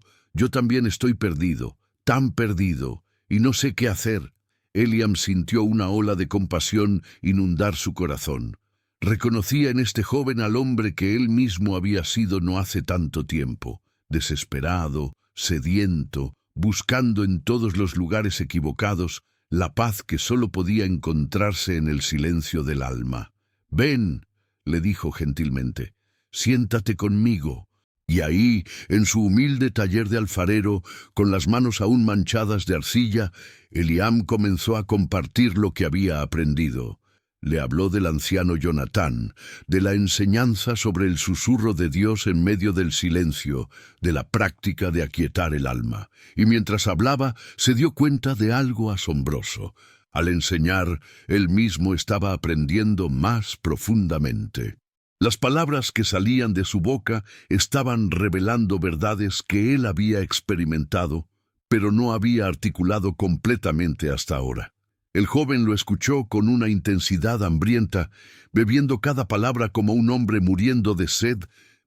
también estoy perdido, tan perdido, y no sé qué hacer. Eliam sintió una ola de compasión inundar su corazón. Reconocía en este joven al hombre que él mismo había sido no hace tanto tiempo, desesperado, sediento, buscando en todos los lugares equivocados la paz que solo podía encontrarse en el silencio del alma. «Ven», le dijo gentilmente, «siéntate conmigo». Y ahí, en su humilde taller de alfarero, con las manos aún manchadas de arcilla, Eliam comenzó a compartir lo que había aprendido. Le habló del anciano Jonatán, de la enseñanza sobre el susurro de Dios en medio del silencio, de la práctica de aquietar el alma. Y mientras hablaba, se dio cuenta de algo asombroso. Al enseñar, él mismo estaba aprendiendo más profundamente. Las palabras que salían de su boca estaban revelando verdades que él había experimentado, pero no había articulado completamente hasta ahora. El joven lo escuchó con una intensidad hambrienta, bebiendo cada palabra como un hombre muriendo de sed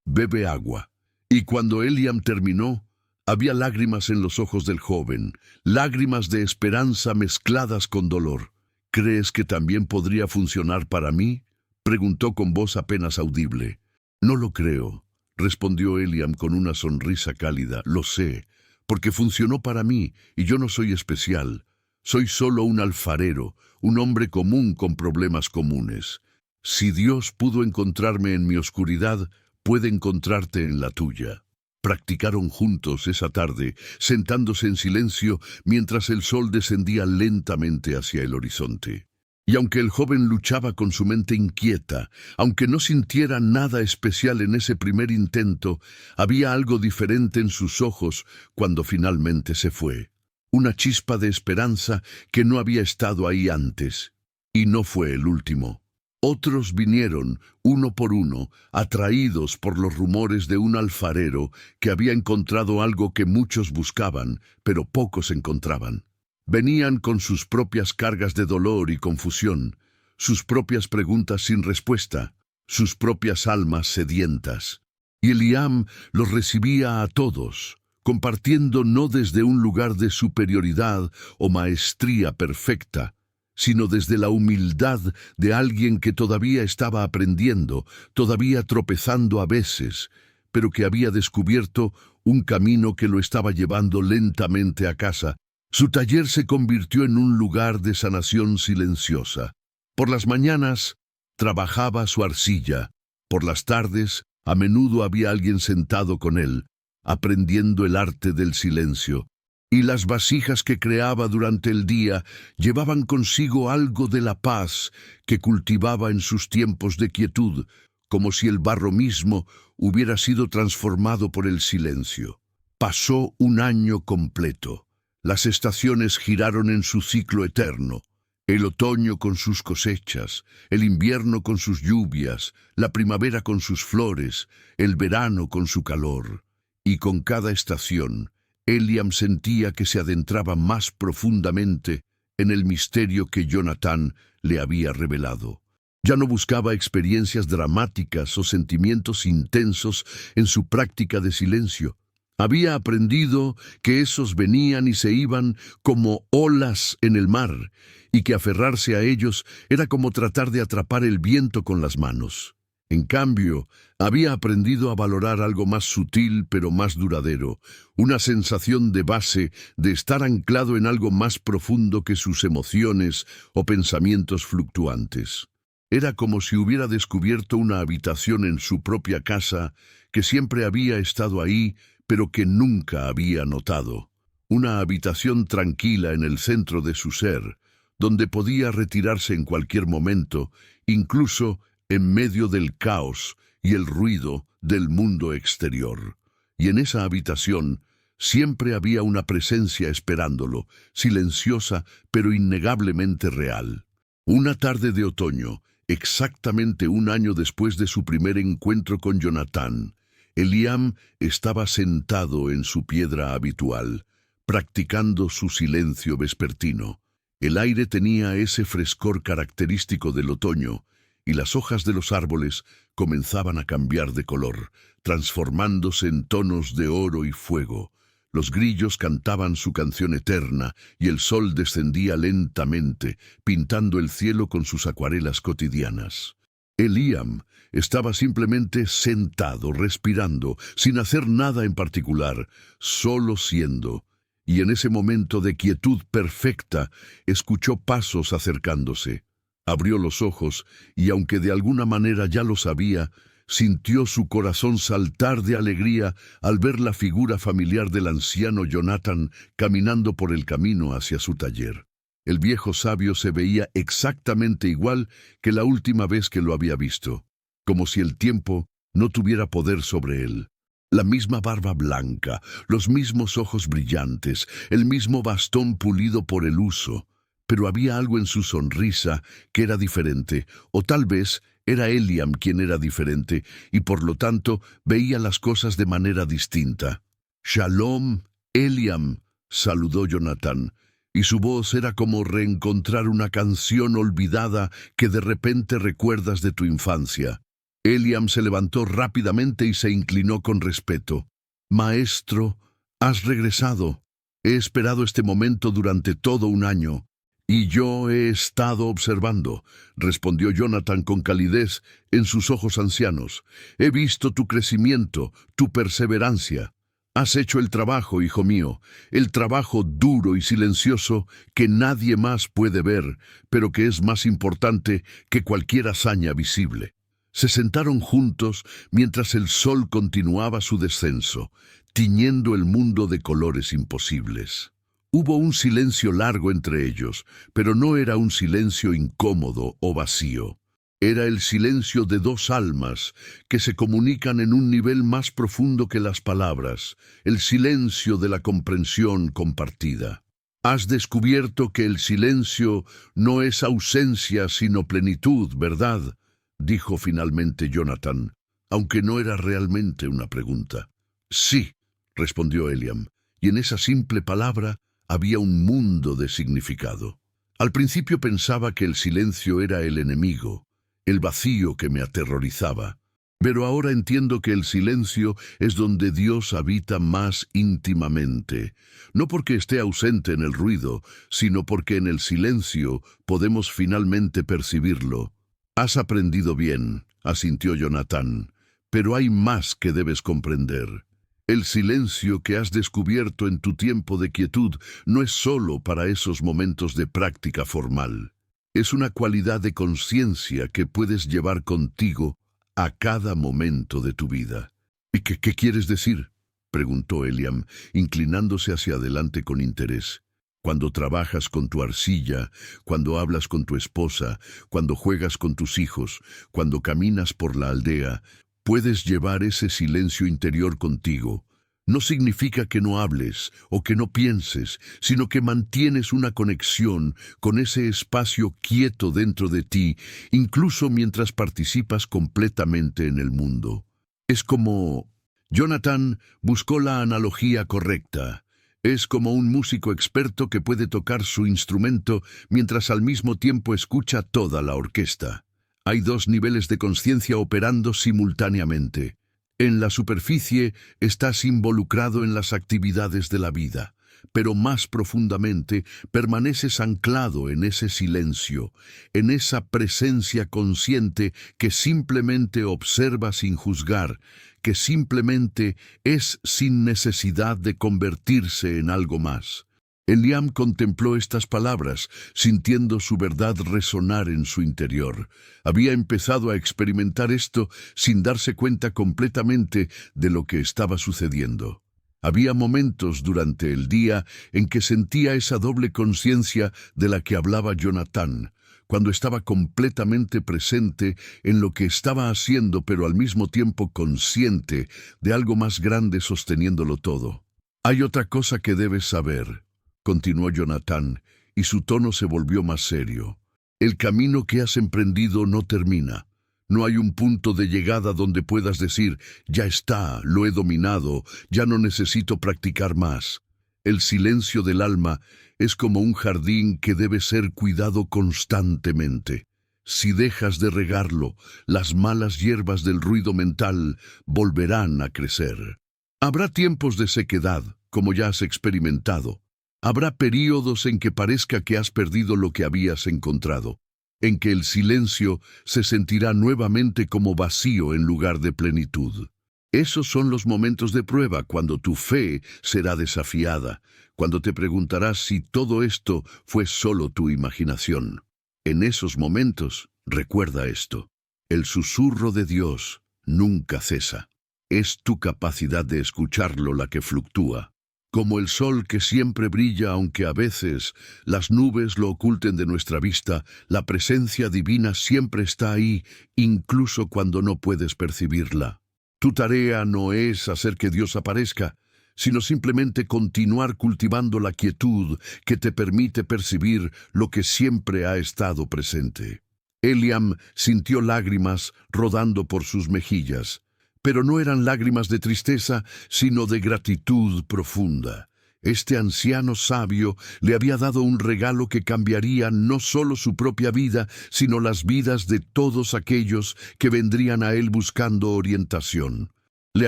bebe agua. Y cuando Eliam terminó, había lágrimas en los ojos del joven, lágrimas de esperanza mezcladas con dolor. «¿Crees que también podría funcionar para mí?», preguntó con voz apenas audible. «No lo creo», respondió Eliam con una sonrisa cálida. «Lo sé, porque funcionó para mí, y yo no soy especial. Soy solo un alfarero, un hombre común con problemas comunes. Si Dios pudo encontrarme en mi oscuridad, puede encontrarte en la tuya». Practicaron juntos esa tarde, sentándose en silencio mientras el sol descendía lentamente hacia el horizonte. Y aunque el joven luchaba con su mente inquieta, aunque no sintiera nada especial en ese primer intento, había algo diferente en sus ojos cuando finalmente se fue. Una chispa de esperanza que no había estado ahí antes. Y no fue el último. Otros vinieron, uno por uno, atraídos por los rumores de un alfarero que había encontrado algo que muchos buscaban, pero pocos encontraban. Venían con sus propias cargas de dolor y confusión, sus propias preguntas sin respuesta, sus propias almas sedientas. Y Eliam los recibía a todos, compartiendo no desde un lugar de superioridad o maestría perfecta, sino desde la humildad de alguien que todavía estaba aprendiendo, todavía tropezando a veces, pero que había descubierto un camino que lo estaba llevando lentamente a casa. Su taller se convirtió en un lugar de sanación silenciosa. Por las mañanas trabajaba su arcilla, por las tardes a menudo había alguien sentado con él, aprendiendo el arte del silencio, y las vasijas que creaba durante el día llevaban consigo algo de la paz que cultivaba en sus tiempos de quietud, como si el barro mismo hubiera sido transformado por el silencio. Pasó un año completo. Las estaciones giraron en su ciclo eterno. El otoño con sus cosechas, el invierno con sus lluvias, la primavera con sus flores, el verano con su calor. Y con cada estación, Eliam sentía que se adentraba más profundamente en el misterio que Jonathan le había revelado. Ya no buscaba experiencias dramáticas o sentimientos intensos en su práctica de silencio. Había aprendido que esos venían y se iban como olas en el mar, y que aferrarse a ellos era como tratar de atrapar el viento con las manos. En cambio, había aprendido a valorar algo más sutil pero más duradero, una sensación de base de estar anclado en algo más profundo que sus emociones o pensamientos fluctuantes. Era como si hubiera descubierto una habitación en su propia casa que siempre había estado ahí, pero que nunca había notado. Una habitación tranquila en el centro de su ser, donde podía retirarse en cualquier momento, incluso en medio del caos y el ruido del mundo exterior. Y en esa habitación siempre había una presencia esperándolo, silenciosa pero innegablemente real. Una tarde de otoño, exactamente un año después de su primer encuentro con Jonathan, Eliam estaba sentado en su piedra habitual, practicando su silencio vespertino. El aire tenía ese frescor característico del otoño, y las hojas de los árboles comenzaban a cambiar de color, transformándose en tonos de oro y fuego. Los grillos cantaban su canción eterna, y el sol descendía lentamente, pintando el cielo con sus acuarelas cotidianas. Eliam estaba simplemente sentado, respirando, sin hacer nada en particular, solo siendo. Y en ese momento de quietud perfecta, escuchó pasos acercándose. Abrió los ojos, y aunque de alguna manera ya lo sabía, sintió su corazón saltar de alegría al ver la figura familiar del anciano Jonathan caminando por el camino hacia su taller. El viejo sabio se veía exactamente igual que la última vez que lo había visto, como si el tiempo no tuviera poder sobre él. La misma barba blanca, los mismos ojos brillantes, el mismo bastón pulido por el uso, pero había algo en su sonrisa que era diferente, o tal vez era Eliam quien era diferente, y por lo tanto veía las cosas de manera distinta. «Shalom, Eliam», saludó Jonathan, y su voz era como reencontrar una canción olvidada que de repente recuerdas de tu infancia. Eliam se levantó rápidamente y se inclinó con respeto. «Maestro, has regresado. He esperado este momento durante todo un año». «Y yo he estado observando», respondió Jonathan con calidez en sus ojos ancianos. «He visto tu crecimiento, tu perseverancia. Has hecho el trabajo, hijo mío, el trabajo duro y silencioso que nadie más puede ver, pero que es más importante que cualquier hazaña visible». Se sentaron juntos mientras el sol continuaba su descenso, tiñendo el mundo de colores imposibles. Hubo un silencio largo entre ellos, pero no era un silencio incómodo o vacío. Era el silencio de dos almas que se comunican en un nivel más profundo que las palabras, el silencio de la comprensión compartida. «Has descubierto que el silencio no es ausencia sino plenitud, ¿verdad?», dijo finalmente Jonathan, aunque no era realmente una pregunta. «Sí», respondió Eliam, y en esa simple palabra había un mundo de significado. Al principio pensaba que el silencio era el enemigo, el vacío que me aterrorizaba, pero ahora entiendo que el silencio es donde Dios habita más íntimamente, no porque esté ausente en el ruido, sino porque en el silencio podemos finalmente percibirlo. «Has aprendido bien», asintió Jonathan, «pero hay más que debes comprender. El silencio que has descubierto en tu tiempo de quietud no es solo para esos momentos de práctica formal. Es una cualidad de conciencia que puedes llevar contigo a cada momento de tu vida». «¿Y qué quieres decir?», preguntó Eliam, inclinándose hacia adelante con interés. «Cuando trabajas con tu arcilla, cuando hablas con tu esposa, cuando juegas con tus hijos, cuando caminas por la aldea, puedes llevar ese silencio interior contigo. No significa que no hables o que no pienses, sino que mantienes una conexión con ese espacio quieto dentro de ti, incluso mientras participas completamente en el mundo. Es como... Jonathan buscó la analogía correcta. Es como un músico experto que puede tocar su instrumento mientras al mismo tiempo escucha toda la orquesta. Hay dos niveles de conciencia operando simultáneamente. En la superficie estás involucrado en las actividades de la vida, pero más profundamente permaneces anclado en ese silencio, en esa presencia consciente que simplemente observa sin juzgar, que simplemente es sin necesidad de convertirse en algo más. Eliam contempló estas palabras, sintiendo su verdad resonar en su interior. Había empezado a experimentar esto sin darse cuenta completamente de lo que estaba sucediendo. Había momentos durante el día en que sentía esa doble conciencia de la que hablaba Jonathan, cuando estaba completamente presente en lo que estaba haciendo, pero al mismo tiempo consciente de algo más grande sosteniéndolo todo. Hay otra cosa que debes saber, continuó Jonathan, y su tono se volvió más serio. El camino que has emprendido no termina. No hay un punto de llegada donde puedas decir, ya está, lo he dominado, ya no necesito practicar más. El silencio del alma es como un jardín que debe ser cuidado constantemente. Si dejas de regarlo, las malas hierbas del ruido mental volverán a crecer. Habrá tiempos de sequedad, como ya has experimentado. Habrá períodos en que parezca que has perdido lo que habías encontrado, en que el silencio se sentirá nuevamente como vacío en lugar de plenitud. Esos son los momentos de prueba, cuando tu fe será desafiada, cuando te preguntarás si todo esto fue solo tu imaginación. En esos momentos, recuerda esto: el susurro de Dios nunca cesa. Es tu capacidad de escucharlo la que fluctúa. Como el sol que siempre brilla aunque a veces las nubes lo oculten de nuestra vista, la presencia divina siempre está ahí, incluso cuando no puedes percibirla. Tu tarea no es hacer que Dios aparezca, sino simplemente continuar cultivando la quietud que te permite percibir lo que siempre ha estado presente. Eliam sintió lágrimas rodando por sus mejillas, pero no eran lágrimas de tristeza, sino de gratitud profunda. Este anciano sabio le había dado un regalo que cambiaría no solo su propia vida, sino las vidas de todos aquellos que vendrían a él buscando orientación. Le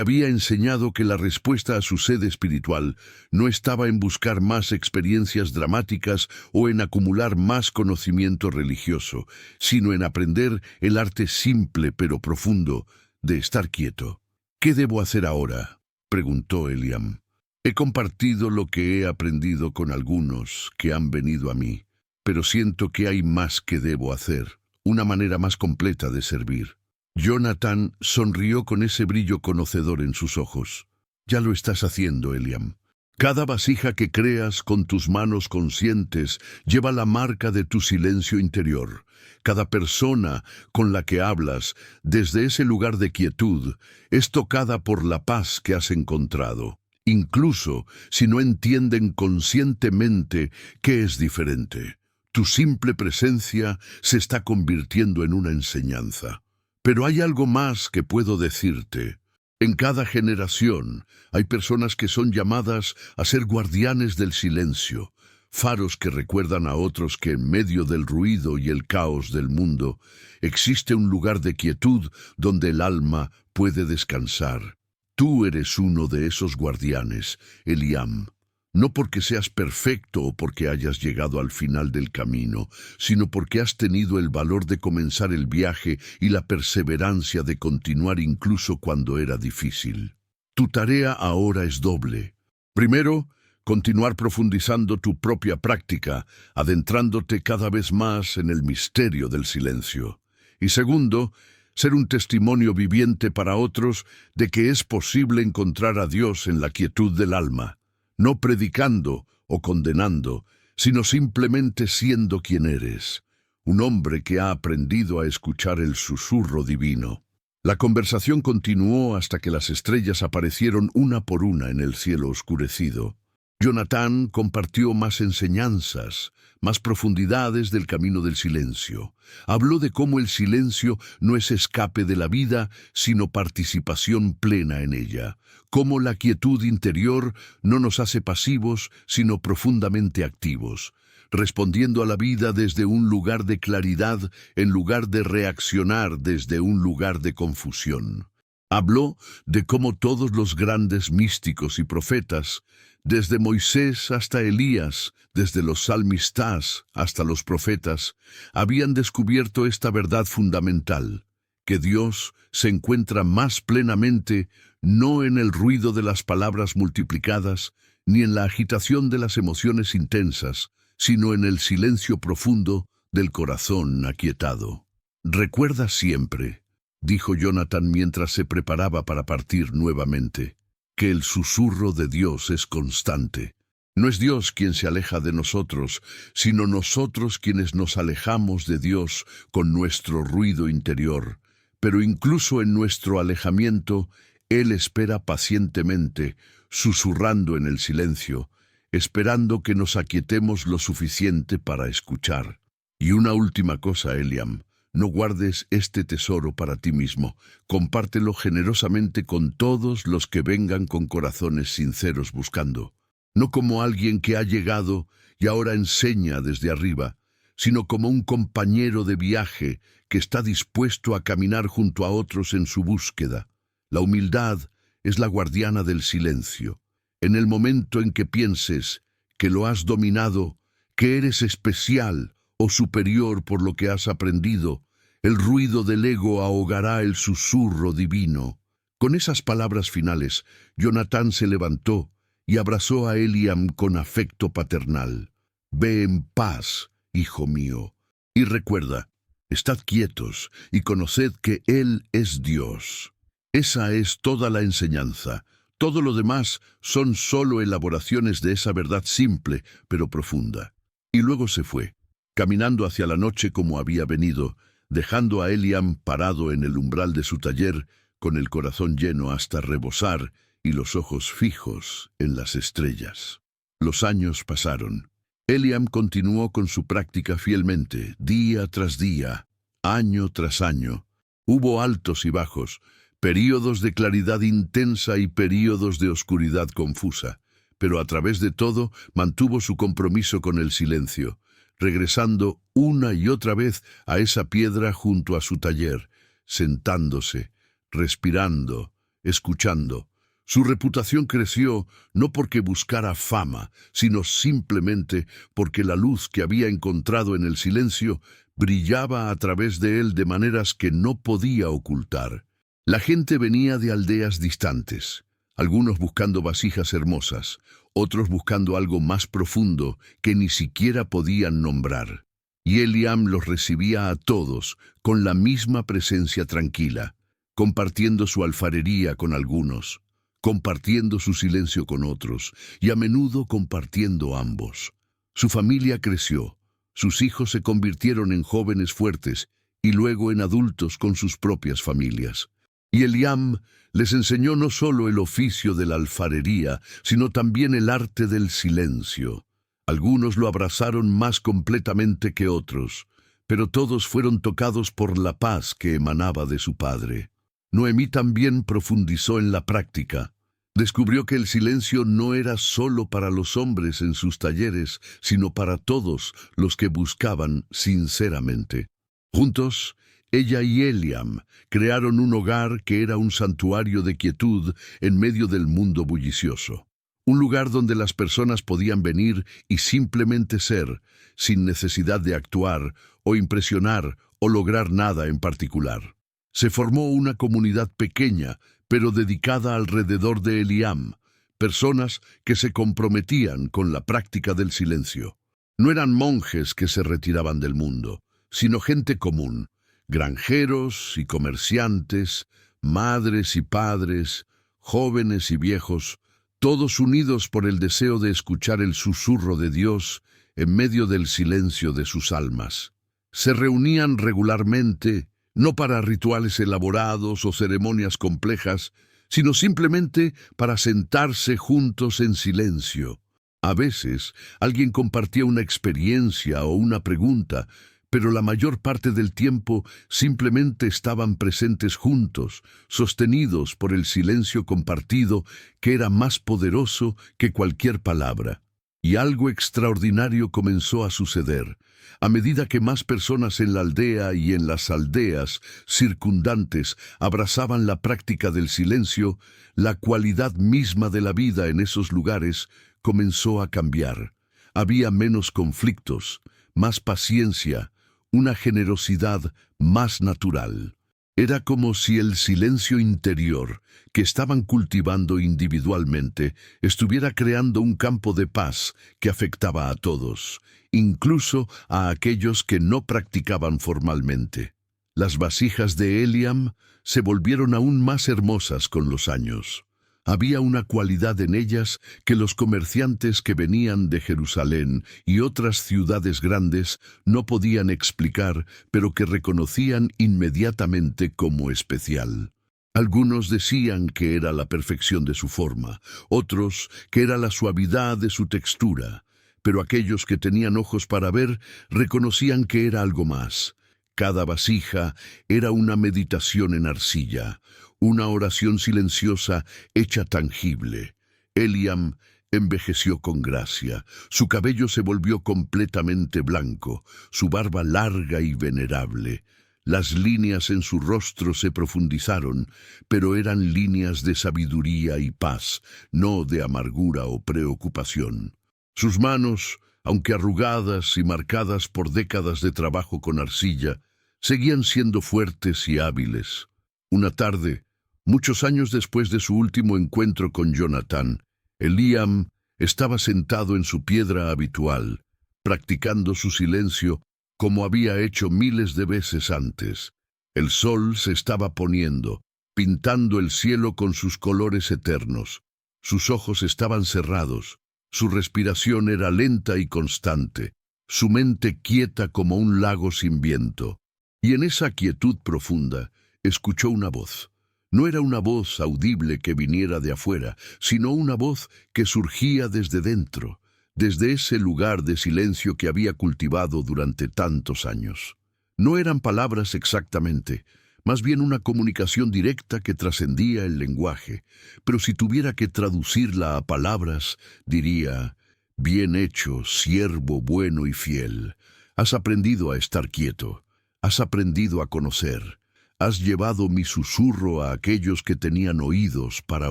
había enseñado que la respuesta a su sed espiritual no estaba en buscar más experiencias dramáticas o en acumular más conocimiento religioso, sino en aprender el arte simple pero profundo de estar quieto. ¿Qué debo hacer ahora?, preguntó Eliam. He compartido lo que he aprendido con algunos que han venido a mí, pero siento que hay más que debo hacer, una manera más completa de servir. Jonathan sonrió con ese brillo conocedor en sus ojos. Ya lo estás haciendo, Eliam. Cada vasija que creas con tus manos conscientes lleva la marca de tu silencio interior. Cada persona con la que hablas, desde ese lugar de quietud, es tocada por la paz que has encontrado, incluso si no entienden conscientemente que es diferente. Tu simple presencia se está convirtiendo en una enseñanza. Pero hay algo más que puedo decirte. En cada generación hay personas que son llamadas a ser guardianes del silencio, faros que recuerdan a otros que en medio del ruido y el caos del mundo existe un lugar de quietud donde el alma puede descansar. Tú eres uno de esos guardianes, Eliam. No porque seas perfecto o porque hayas llegado al final del camino, sino porque has tenido el valor de comenzar el viaje y la perseverancia de continuar incluso cuando era difícil. Tu tarea ahora es doble. Primero, continuar profundizando tu propia práctica, adentrándote cada vez más en el misterio del silencio. Y segundo, ser un testimonio viviente para otros de que es posible encontrar a Dios en la quietud del alma. No predicando o condenando, sino simplemente siendo quien eres, un hombre que ha aprendido a escuchar el susurro divino. La conversación continuó hasta que las estrellas aparecieron una por una en el cielo oscurecido. Jonathan compartió más enseñanzas, más profundidades del camino del silencio. Habló de cómo el silencio no es escape de la vida, sino participación plena en ella. Cómo la quietud interior no nos hace pasivos, sino profundamente activos, respondiendo a la vida desde un lugar de claridad en lugar de reaccionar desde un lugar de confusión. Habló de cómo todos los grandes místicos y profetas, desde Moisés hasta Elías, desde los salmistas hasta los profetas, habían descubierto esta verdad fundamental, que Dios se encuentra más plenamente no en el ruido de las palabras multiplicadas, ni en la agitación de las emociones intensas, sino en el silencio profundo del corazón aquietado. Recuerda siempre, dijo Jonathan mientras se preparaba para partir nuevamente, que el susurro de Dios es constante. No es Dios quien se aleja de nosotros, sino nosotros quienes nos alejamos de Dios con nuestro ruido interior. Pero incluso en nuestro alejamiento, Él espera pacientemente, susurrando en el silencio, esperando que nos aquietemos lo suficiente para escuchar. Y una última cosa, Eliam. No guardes este tesoro para ti mismo, compártelo generosamente con todos los que vengan con corazones sinceros buscando, no como alguien que ha llegado y ahora enseña desde arriba, sino como un compañero de viaje que está dispuesto a caminar junto a otros en su búsqueda. La humildad es la guardiana del silencio. En el momento en que pienses que lo has dominado, que eres especial o superior por lo que has aprendido, el ruido del ego ahogará el susurro divino. Con esas palabras finales, Jonathan se levantó y abrazó a Eliam con afecto paternal. Ve en paz, hijo mío, y recuerda, estad quietos y conoced que Él es Dios. Esa es toda la enseñanza. Todo lo demás son solo elaboraciones de esa verdad simple, pero profunda. Y luego se fue, caminando hacia la noche como había venido, dejando a Eliam parado en el umbral de su taller, con el corazón lleno hasta rebosar y los ojos fijos en las estrellas. Los años pasaron. Eliam continuó con su práctica fielmente, día tras día, año tras año. Hubo altos y bajos, períodos de claridad intensa y períodos de oscuridad confusa, pero a través de todo mantuvo su compromiso con el silencio, regresando una y otra vez a esa piedra junto a su taller, sentándose, respirando, escuchando. Su reputación creció no porque buscara fama, sino simplemente porque la luz que había encontrado en el silencio brillaba a través de él de maneras que no podía ocultar. La gente venía de aldeas distantes, algunos buscando vasijas hermosas, otros buscando algo más profundo que ni siquiera podían nombrar. Y Eliam los recibía a todos con la misma presencia tranquila, compartiendo su alfarería con algunos, compartiendo su silencio con otros, y a menudo compartiendo ambos. Su familia creció, sus hijos se convirtieron en jóvenes fuertes y luego en adultos con sus propias familias. Y Eliam les enseñó no solo el oficio de la alfarería, sino también el arte del silencio. Algunos lo abrazaron más completamente que otros, pero todos fueron tocados por la paz que emanaba de su padre. Noemí también profundizó en la práctica. Descubrió que el silencio no era solo para los hombres en sus talleres, sino para todos los que buscaban sinceramente. Juntos, ella y Eliam crearon un hogar que era un santuario de quietud en medio del mundo bullicioso. Un lugar donde las personas podían venir y simplemente ser, sin necesidad de actuar o impresionar o lograr nada en particular. Se formó una comunidad pequeña, pero dedicada alrededor de Eliam, personas que se comprometían con la práctica del silencio. No eran monjes que se retiraban del mundo, sino gente común, granjeros y comerciantes, madres y padres, jóvenes y viejos, todos unidos por el deseo de escuchar el susurro de Dios en medio del silencio de sus almas. Se reunían regularmente, no para rituales elaborados o ceremonias complejas, sino simplemente para sentarse juntos en silencio. A veces, alguien compartía una experiencia o una pregunta, pero la mayor parte del tiempo simplemente estaban presentes juntos, sostenidos por el silencio compartido que era más poderoso que cualquier palabra. Y algo extraordinario comenzó a suceder. A medida que más personas en la aldea y en las aldeas circundantes abrazaban la práctica del silencio, la cualidad misma de la vida en esos lugares comenzó a cambiar. Había menos conflictos, más paciencia, una generosidad más natural. Era como si el silencio interior que estaban cultivando individualmente estuviera creando un campo de paz que afectaba a todos, incluso a aquellos que no practicaban formalmente. Las vasijas de Eliam se volvieron aún más hermosas con los años. Había una cualidad en ellas que los comerciantes que venían de Jerusalén y otras ciudades grandes no podían explicar, pero que reconocían inmediatamente como especial. Algunos decían que era la perfección de su forma, otros que era la suavidad de su textura, pero aquellos que tenían ojos para ver reconocían que era algo más. Cada vasija era una meditación en arcilla, una oración silenciosa hecha tangible. Eliam envejeció con gracia, su cabello se volvió completamente blanco, su barba larga y venerable. Las líneas en su rostro se profundizaron, pero eran líneas de sabiduría y paz, no de amargura o preocupación. Sus manos, aunque arrugadas y marcadas por décadas de trabajo con arcilla, seguían siendo fuertes y hábiles. Una tarde, muchos años después de su último encuentro con Jonathan, Eliam estaba sentado en su piedra habitual, practicando su silencio como había hecho miles de veces antes. El sol se estaba poniendo, pintando el cielo con sus colores eternos. Sus ojos estaban cerrados, su respiración era lenta y constante, su mente quieta como un lago sin viento. Y en esa quietud profunda, escuchó una voz. No era una voz audible que viniera de afuera, sino una voz que surgía desde dentro, desde ese lugar de silencio que había cultivado durante tantos años. No eran palabras exactamente, más bien una comunicación directa que trascendía el lenguaje, pero si tuviera que traducirla a palabras, diría: «Bien hecho, siervo bueno y fiel. Has aprendido a estar quieto, has aprendido a conocer, has llevado mi susurro a aquellos que tenían oídos para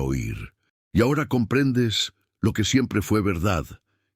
oír. Y ahora comprendes lo que siempre fue verdad,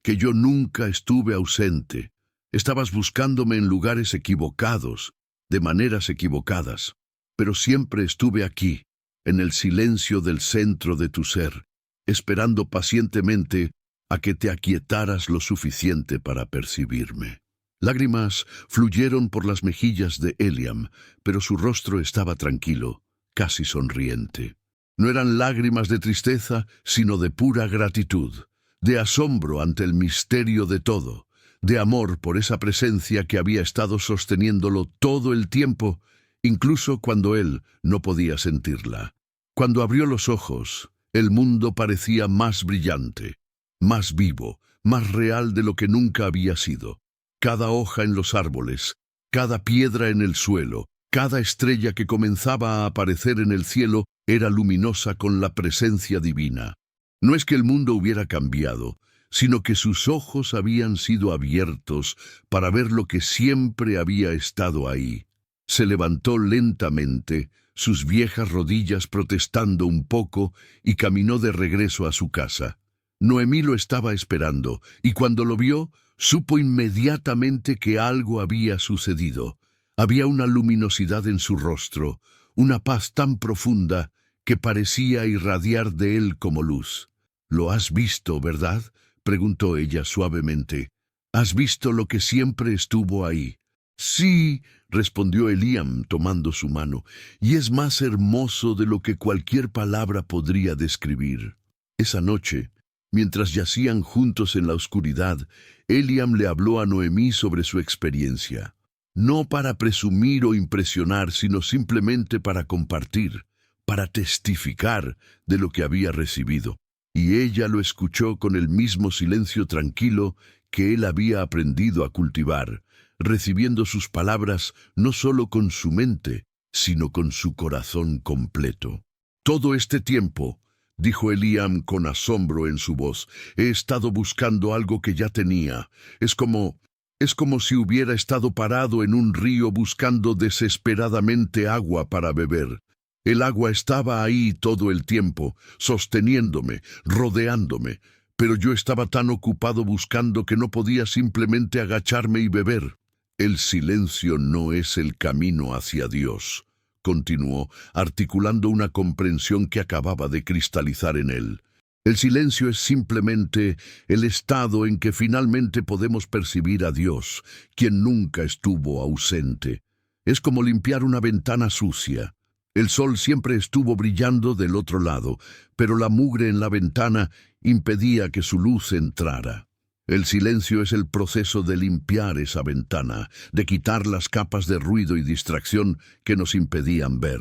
que yo nunca estuve ausente. Estabas buscándome en lugares equivocados, de maneras equivocadas, pero siempre estuve aquí, en el silencio del centro de tu ser, esperando pacientemente a que te aquietaras lo suficiente para percibirme». Lágrimas fluyeron por las mejillas de Eliam, pero su rostro estaba tranquilo, casi sonriente. No eran lágrimas de tristeza, sino de pura gratitud, de asombro ante el misterio de todo, de amor por esa presencia que había estado sosteniéndolo todo el tiempo, incluso cuando él no podía sentirla. Cuando abrió los ojos, el mundo parecía más brillante, más vivo, más real de lo que nunca había sido. Cada hoja en los árboles, cada piedra en el suelo, cada estrella que comenzaba a aparecer en el cielo era luminosa con la presencia divina. No es que el mundo hubiera cambiado, sino que sus ojos habían sido abiertos para ver lo que siempre había estado ahí. Se levantó lentamente, sus viejas rodillas protestando un poco, y caminó de regreso a su casa. Noemí lo estaba esperando, y cuando lo vio, supo inmediatamente que algo había sucedido. Había una luminosidad en su rostro, una paz tan profunda que parecía irradiar de él como luz. «¿Lo has visto, verdad?», preguntó ella suavemente. «¿Has visto lo que siempre estuvo ahí?». «Sí», respondió Eliam tomando su mano, «y es más hermoso de lo que cualquier palabra podría describir». Esa noche, mientras yacían juntos en la oscuridad, Eliam le habló a Noemí sobre su experiencia. no para presumir o impresionar, sino simplemente para compartir, para testificar de lo que había recibido. Y ella lo escuchó con el mismo silencio tranquilo que él había aprendido a cultivar, recibiendo sus palabras no solo con su mente, sino con su corazón completo. Todo este tiempo, dijo Eliam con asombro en su voz, he estado buscando algo que ya tenía. Es como si hubiera estado parado en un río buscando desesperadamente agua para beber. El agua estaba ahí todo el tiempo, sosteniéndome, rodeándome, pero yo estaba tan ocupado buscando que no podía simplemente agacharme y beber. El silencio no es el camino hacia Dios, continuó, articulando una comprensión que acababa de cristalizar en él. El silencio es simplemente el estado en que finalmente podemos percibir a Dios, quien nunca estuvo ausente. Es como limpiar una ventana sucia. El sol siempre estuvo brillando del otro lado, pero la mugre en la ventana impedía que su luz entrara. El silencio es el proceso de limpiar esa ventana, de quitar las capas de ruido y distracción que nos impedían ver.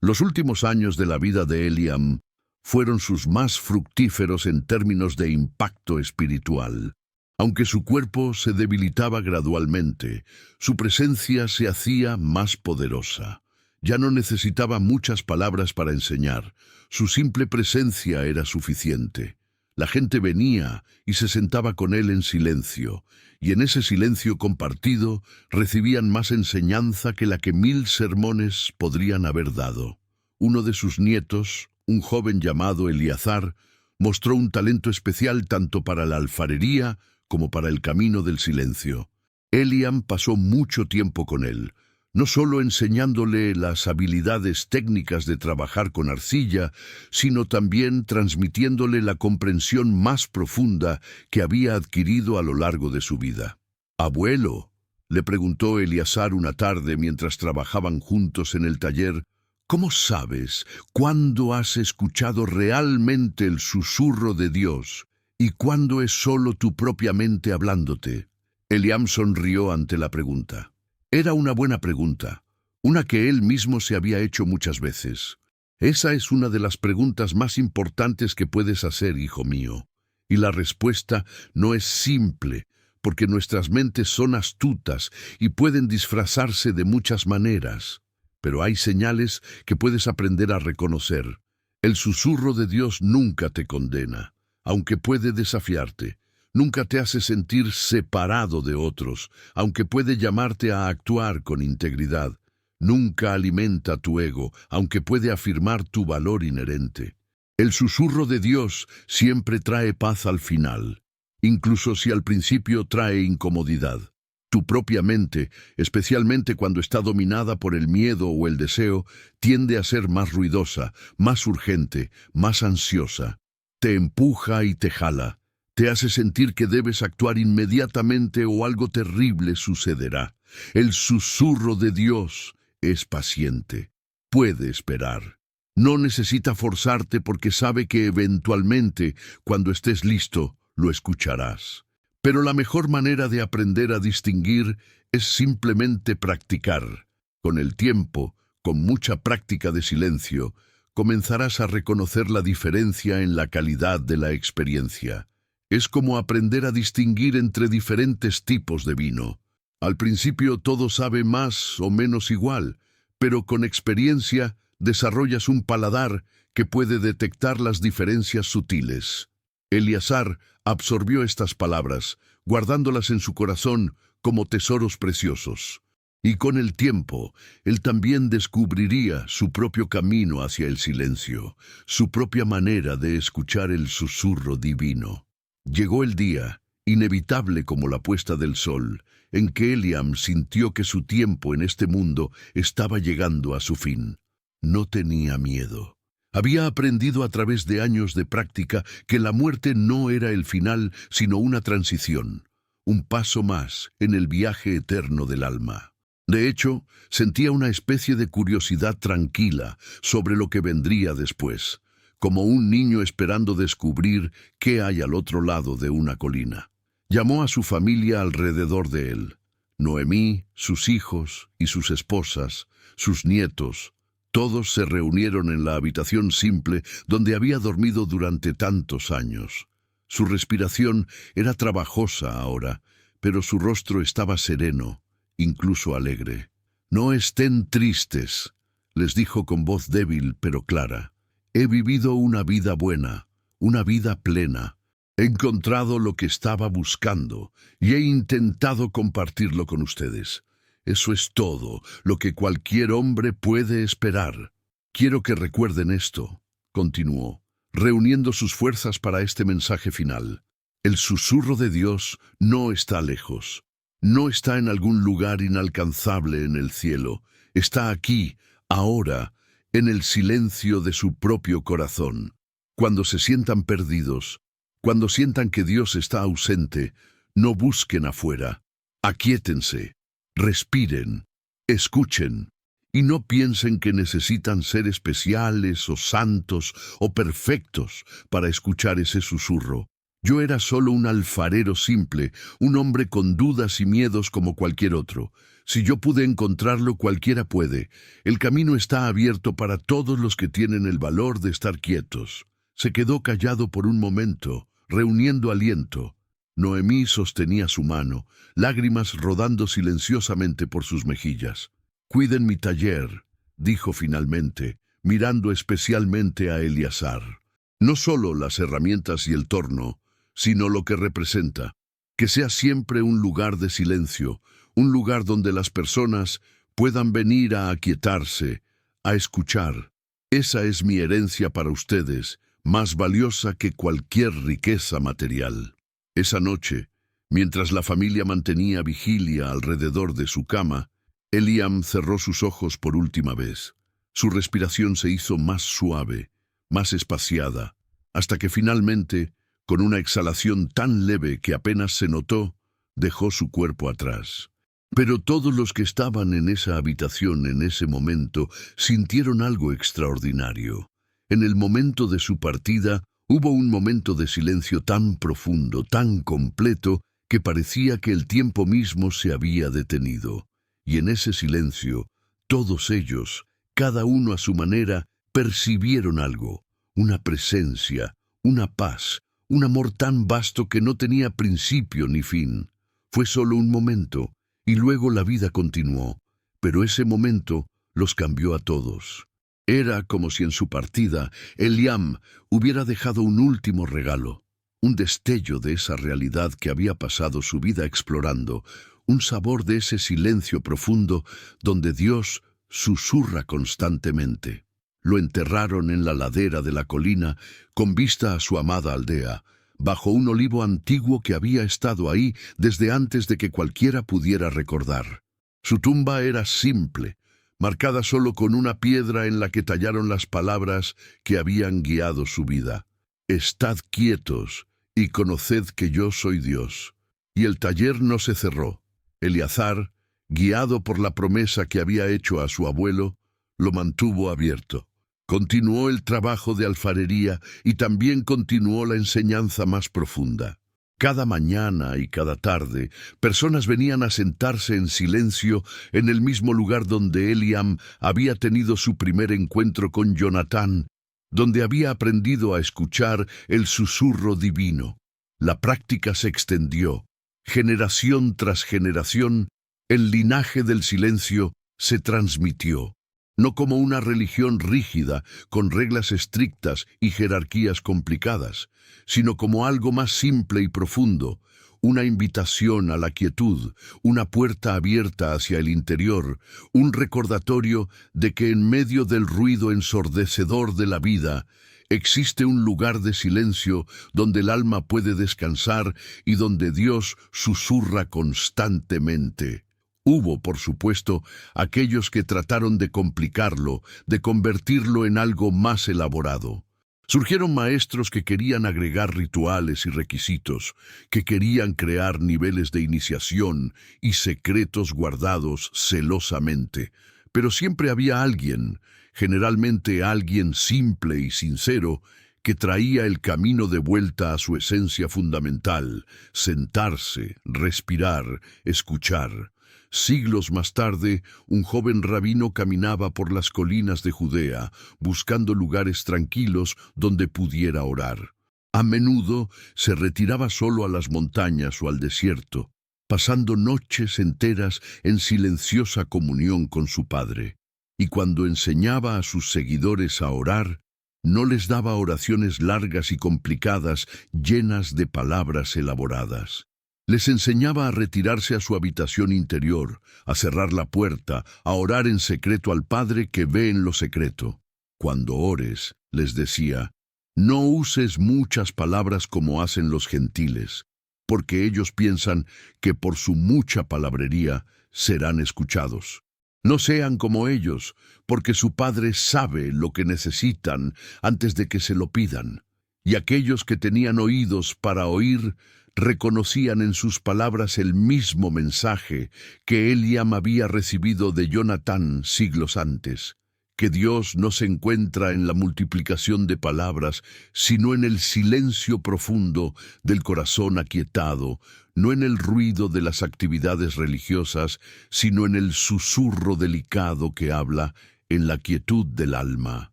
Los últimos años de la vida de Eliam fueron sus más fructíferos en términos de impacto espiritual. Aunque su cuerpo se debilitaba gradualmente, su presencia se hacía más poderosa. Ya no necesitaba muchas palabras para enseñar. Su simple presencia era suficiente. La gente venía y se sentaba con él en silencio, y en ese silencio compartido recibían más enseñanza que la que 1000 sermones podrían haber dado. Uno de sus nietos, un joven llamado Eleazar, mostró un talento especial tanto para la alfarería como para el camino del silencio. Eliam pasó mucho tiempo con él, no solo enseñándole las habilidades técnicas de trabajar con arcilla, sino también transmitiéndole la comprensión más profunda que había adquirido a lo largo de su vida. «Abuelo», le preguntó Eleazar una tarde mientras trabajaban juntos en el taller, «¿cómo sabes cuándo has escuchado realmente el susurro de Dios y cuándo es solo tu propia mente hablándote?» Eliam sonrió ante la pregunta. Era una buena pregunta, una que él mismo se había hecho muchas veces. Esa es una de las preguntas más importantes que puedes hacer, hijo mío. Y la respuesta no es simple, porque nuestras mentes son astutas y pueden disfrazarse de muchas maneras. Pero hay señales que puedes aprender a reconocer. El susurro de Dios nunca te condena, aunque puede desafiarte. Nunca te hace sentir separado de otros, aunque puede llamarte a actuar con integridad. Nunca alimenta tu ego, aunque puede afirmar tu valor inherente. El susurro de Dios siempre trae paz al final, incluso si al principio trae incomodidad. Tu propia mente, especialmente cuando está dominada por el miedo o el deseo, tiende a ser más ruidosa, más urgente, más ansiosa. Te empuja y te jala. Te hace sentir que debes actuar inmediatamente o algo terrible sucederá. El susurro de Dios es paciente. Puede esperar. No necesita forzarte porque sabe que eventualmente, cuando estés listo, lo escucharás. Pero la mejor manera de aprender a distinguir es simplemente practicar. Con el tiempo, con mucha práctica de silencio, comenzarás a reconocer la diferencia en la calidad de la experiencia. Es como aprender a distinguir entre diferentes tipos de vino. Al principio todo sabe más o menos igual, pero con experiencia desarrollas un paladar que puede detectar las diferencias sutiles. Eleazar absorbió estas palabras, guardándolas en su corazón como tesoros preciosos. Y con el tiempo, él también descubriría su propio camino hacia el silencio, su propia manera de escuchar el susurro divino. Llegó el día, inevitable como la puesta del sol, en que Eliam sintió que su tiempo en este mundo estaba llegando a su fin. No tenía miedo. Había aprendido a través de años de práctica que la muerte no era el final, sino una transición, un paso más en el viaje eterno del alma. De hecho, sentía una especie de curiosidad tranquila sobre lo que vendría después, como un niño esperando descubrir qué hay al otro lado de una colina. Llamó a su familia alrededor de él. Noemí, sus hijos y sus esposas, sus nietos, todos se reunieron en la habitación simple donde había dormido durante tantos años. Su respiración era trabajosa ahora, pero su rostro estaba sereno, incluso alegre. «No estén tristes», les dijo con voz débil pero clara. «He vivido una vida buena, una vida plena. He encontrado lo que estaba buscando y he intentado compartirlo con ustedes. Eso es todo lo que cualquier hombre puede esperar. Quiero que recuerden esto», continuó, reuniendo sus fuerzas para este mensaje final. «El susurro de Dios no está lejos. No está en algún lugar inalcanzable en el cielo. Está aquí, ahora, en el silencio de su propio corazón. Cuando se sientan perdidos, cuando sientan que Dios está ausente, no busquen afuera. Aquíétense, respiren, escuchen, y no piensen que necesitan ser especiales o santos o perfectos para escuchar ese susurro. Yo era solo un alfarero simple, un hombre con dudas y miedos como cualquier otro. Si yo pude encontrarlo, cualquiera puede. El camino está abierto para todos los que tienen el valor de estar quietos». Se quedó callado por un momento, reuniendo aliento. Noemí sostenía su mano, lágrimas rodando silenciosamente por sus mejillas. «Cuiden mi taller», dijo finalmente, mirando especialmente a Eleazar. «No solo las herramientas y el torno, sino lo que representa. Que sea siempre un lugar de silencio, un lugar donde las personas puedan venir a aquietarse, a escuchar. Esa es mi herencia para ustedes, más valiosa que cualquier riqueza material». Esa noche, mientras la familia mantenía vigilia alrededor de su cama, Eliam cerró sus ojos por última vez. Su respiración se hizo más suave, más espaciada, hasta que finalmente, con una exhalación tan leve que apenas se notó, dejó su cuerpo atrás. Pero todos los que estaban en esa habitación en ese momento sintieron algo extraordinario. En el momento de su partida, hubo un momento de silencio tan profundo, tan completo, que parecía que el tiempo mismo se había detenido. Y en ese silencio, todos ellos, cada uno a su manera, percibieron algo, una presencia, una paz, un amor tan vasto que no tenía principio ni fin. Fue solo un momento, y luego la vida continuó, pero ese momento los cambió a todos. Era como si en su partida Eliam hubiera dejado un último regalo, un destello de esa realidad que había pasado su vida explorando, un sabor de ese silencio profundo donde Dios susurra constantemente. Lo enterraron en la ladera de la colina, con vista a su amada aldea, bajo un olivo antiguo que había estado ahí desde antes de que cualquiera pudiera recordar. Su tumba era simple, marcada solo con una piedra en la que tallaron las palabras que habían guiado su vida. «Estad quietos y conoced que yo soy Dios». Y el taller no se cerró. Eleazar, guiado por la promesa que había hecho a su abuelo, lo mantuvo abierto. Continuó el trabajo de alfarería y también continuó la enseñanza más profunda. Cada mañana y cada tarde, personas venían a sentarse en silencio en el mismo lugar donde Eliam había tenido su primer encuentro con Jonatán, donde había aprendido a escuchar el susurro divino. La práctica se extendió. Generación tras generación, el linaje del silencio se transmitió. No como una religión rígida, con reglas estrictas y jerarquías complicadas, sino como algo más simple y profundo, una invitación a la quietud, una puerta abierta hacia el interior, un recordatorio de que en medio del ruido ensordecedor de la vida, existe un lugar de silencio donde el alma puede descansar y donde Dios susurra constantemente. Hubo, por supuesto, aquellos que trataron de complicarlo, de convertirlo en algo más elaborado. Surgieron maestros que querían agregar rituales y requisitos, que querían crear niveles de iniciación y secretos guardados celosamente. Pero siempre había alguien, generalmente alguien simple y sincero, que traía el camino de vuelta a su esencia fundamental: sentarse, respirar, escuchar. Siglos más tarde, un joven rabino caminaba por las colinas de Judea, buscando lugares tranquilos donde pudiera orar. A menudo se retiraba solo a las montañas o al desierto, pasando noches enteras en silenciosa comunión con su Padre. Y cuando enseñaba a sus seguidores a orar, no les daba oraciones largas y complicadas, llenas de palabras elaboradas. Les enseñaba a retirarse a su habitación interior, a cerrar la puerta, a orar en secreto al Padre que ve en lo secreto. Cuando ores, les decía, no uses muchas palabras como hacen los gentiles, porque ellos piensan que por su mucha palabrería serán escuchados. No sean como ellos, porque su Padre sabe lo que necesitan antes de que se lo pidan. Y aquellos que tenían oídos para oír, reconocían en sus palabras el mismo mensaje que Eliam había recibido de Jonatán siglos antes, que Dios no se encuentra en la multiplicación de palabras, sino en el silencio profundo del corazón aquietado, no en el ruido de las actividades religiosas, sino en el susurro delicado que habla en la quietud del alma.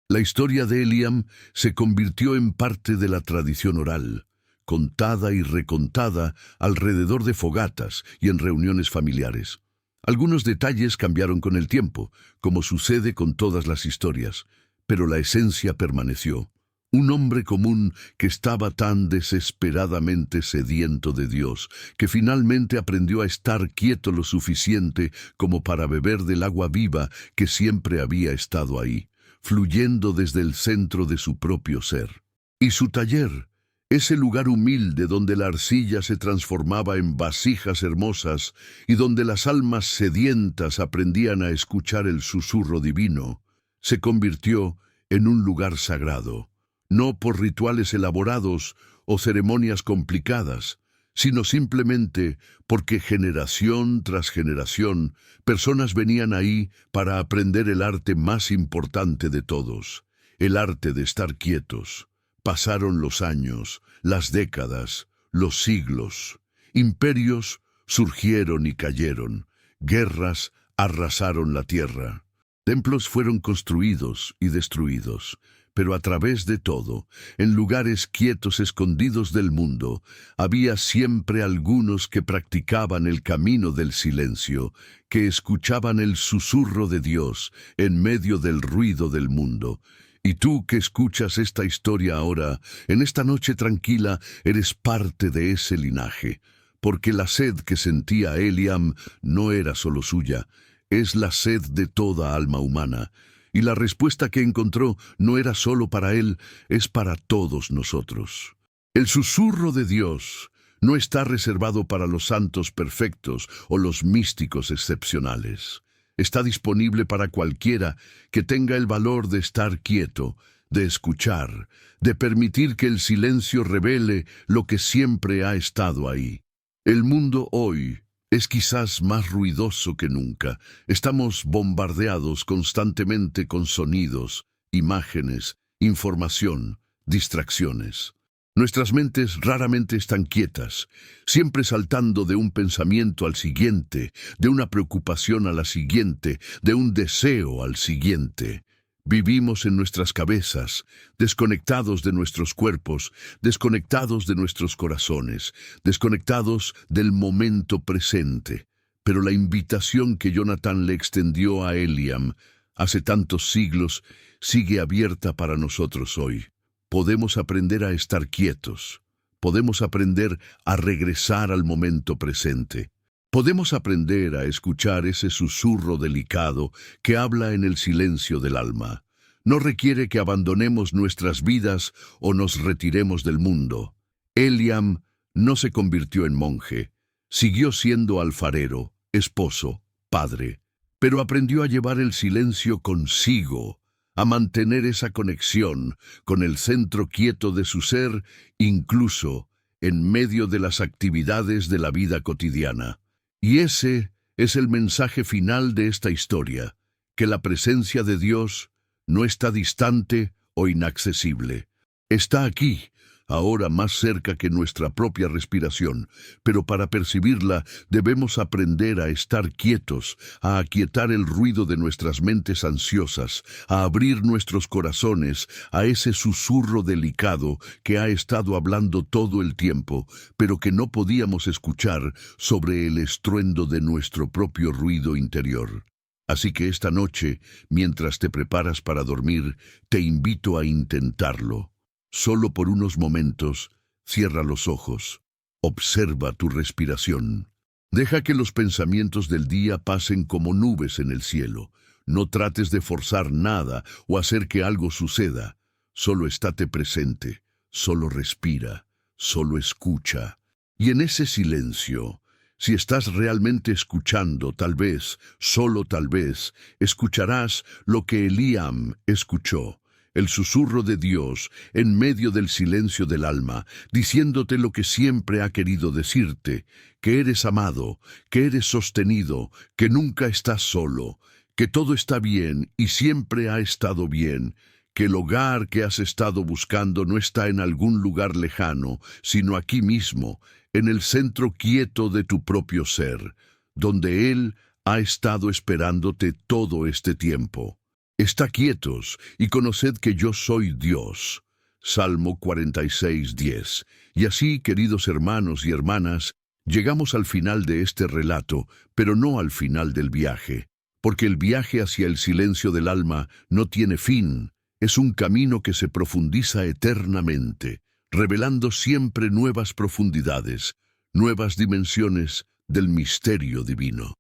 La historia de Eliam se convirtió en parte de la tradición oral, contada y recontada alrededor de fogatas y en reuniones familiares. Algunos detalles cambiaron con el tiempo, como sucede con todas las historias, pero la esencia permaneció. Un hombre común que estaba tan desesperadamente sediento de Dios, que finalmente aprendió a estar quieto lo suficiente como para beber del agua viva que siempre había estado ahí, fluyendo desde el centro de su propio ser. Y su taller, ese lugar humilde donde la arcilla se transformaba en vasijas hermosas y donde las almas sedientas aprendían a escuchar el susurro divino, se convirtió en un lugar sagrado, no por rituales elaborados o ceremonias complicadas, sino simplemente porque generación tras generación personas venían ahí para aprender el arte más importante de todos, el arte de estar quietos. Pasaron los años, las décadas, los siglos. Imperios surgieron y cayeron. Guerras arrasaron la tierra. Templos fueron construidos y destruidos. Pero a través de todo, en lugares quietos escondidos del mundo, había siempre algunos que practicaban el camino del silencio, que escuchaban el susurro de Dios en medio del ruido del mundo. Y tú que escuchas esta historia ahora, en esta noche tranquila, eres parte de ese linaje, porque la sed que sentía Eliam no era solo suya, es la sed de toda alma humana, y la respuesta que encontró no era solo para él, es para todos nosotros. El susurro de Dios no está reservado para los santos perfectos o los místicos excepcionales. Está disponible para cualquiera que tenga el valor de estar quieto, de escuchar, de permitir que el silencio revele lo que siempre ha estado ahí. El mundo hoy es quizás más ruidoso que nunca. Estamos bombardeados constantemente con sonidos, imágenes, información, distracciones. Nuestras mentes raramente están quietas, siempre saltando de un pensamiento al siguiente, de una preocupación a la siguiente, de un deseo al siguiente. Vivimos en nuestras cabezas, desconectados de nuestros cuerpos, desconectados de nuestros corazones, desconectados del momento presente. Pero la invitación que Jonatán le extendió a Eliam hace tantos siglos sigue abierta para nosotros hoy. Podemos aprender a estar quietos. Podemos aprender a regresar al momento presente. Podemos aprender a escuchar ese susurro delicado que habla en el silencio del alma. No requiere que abandonemos nuestras vidas o nos retiremos del mundo. Eliam no se convirtió en monje. Siguió siendo alfarero, esposo, padre. Pero aprendió a llevar el silencio consigo, a mantener esa conexión con el centro quieto de su ser, incluso en medio de las actividades de la vida cotidiana. Y ese es el mensaje final de esta historia, que la presencia de Dios no está distante o inaccesible. Está aquí, ahora más cerca que nuestra propia respiración, pero para percibirla debemos aprender a estar quietos, a aquietar el ruido de nuestras mentes ansiosas, a abrir nuestros corazones a ese susurro delicado que ha estado hablando todo el tiempo, pero que no podíamos escuchar sobre el estruendo de nuestro propio ruido interior. Así que esta noche, mientras te preparas para dormir, te invito a intentarlo. Solo por unos momentos, cierra los ojos. Observa tu respiración. Deja que los pensamientos del día pasen como nubes en el cielo. No trates de forzar nada o hacer que algo suceda. Solo estate presente, solo respira, solo escucha. Y en ese silencio, si estás realmente escuchando, tal vez, solo tal vez, escucharás lo que Eliam escuchó. El susurro de Dios en medio del silencio del alma, diciéndote lo que siempre ha querido decirte, que eres amado, que eres sostenido, que nunca estás solo, que todo está bien y siempre ha estado bien, que el hogar que has estado buscando no está en algún lugar lejano, sino aquí mismo, en el centro quieto de tu propio ser, donde Él ha estado esperándote todo este tiempo. Está quietos y conoced que yo soy Dios. Salmo 46:10. Y así, queridos hermanos y hermanas, llegamos al final de este relato, pero no al final del viaje, porque el viaje hacia el silencio del alma no tiene fin, es un camino que se profundiza eternamente, revelando siempre nuevas profundidades, nuevas dimensiones del misterio divino.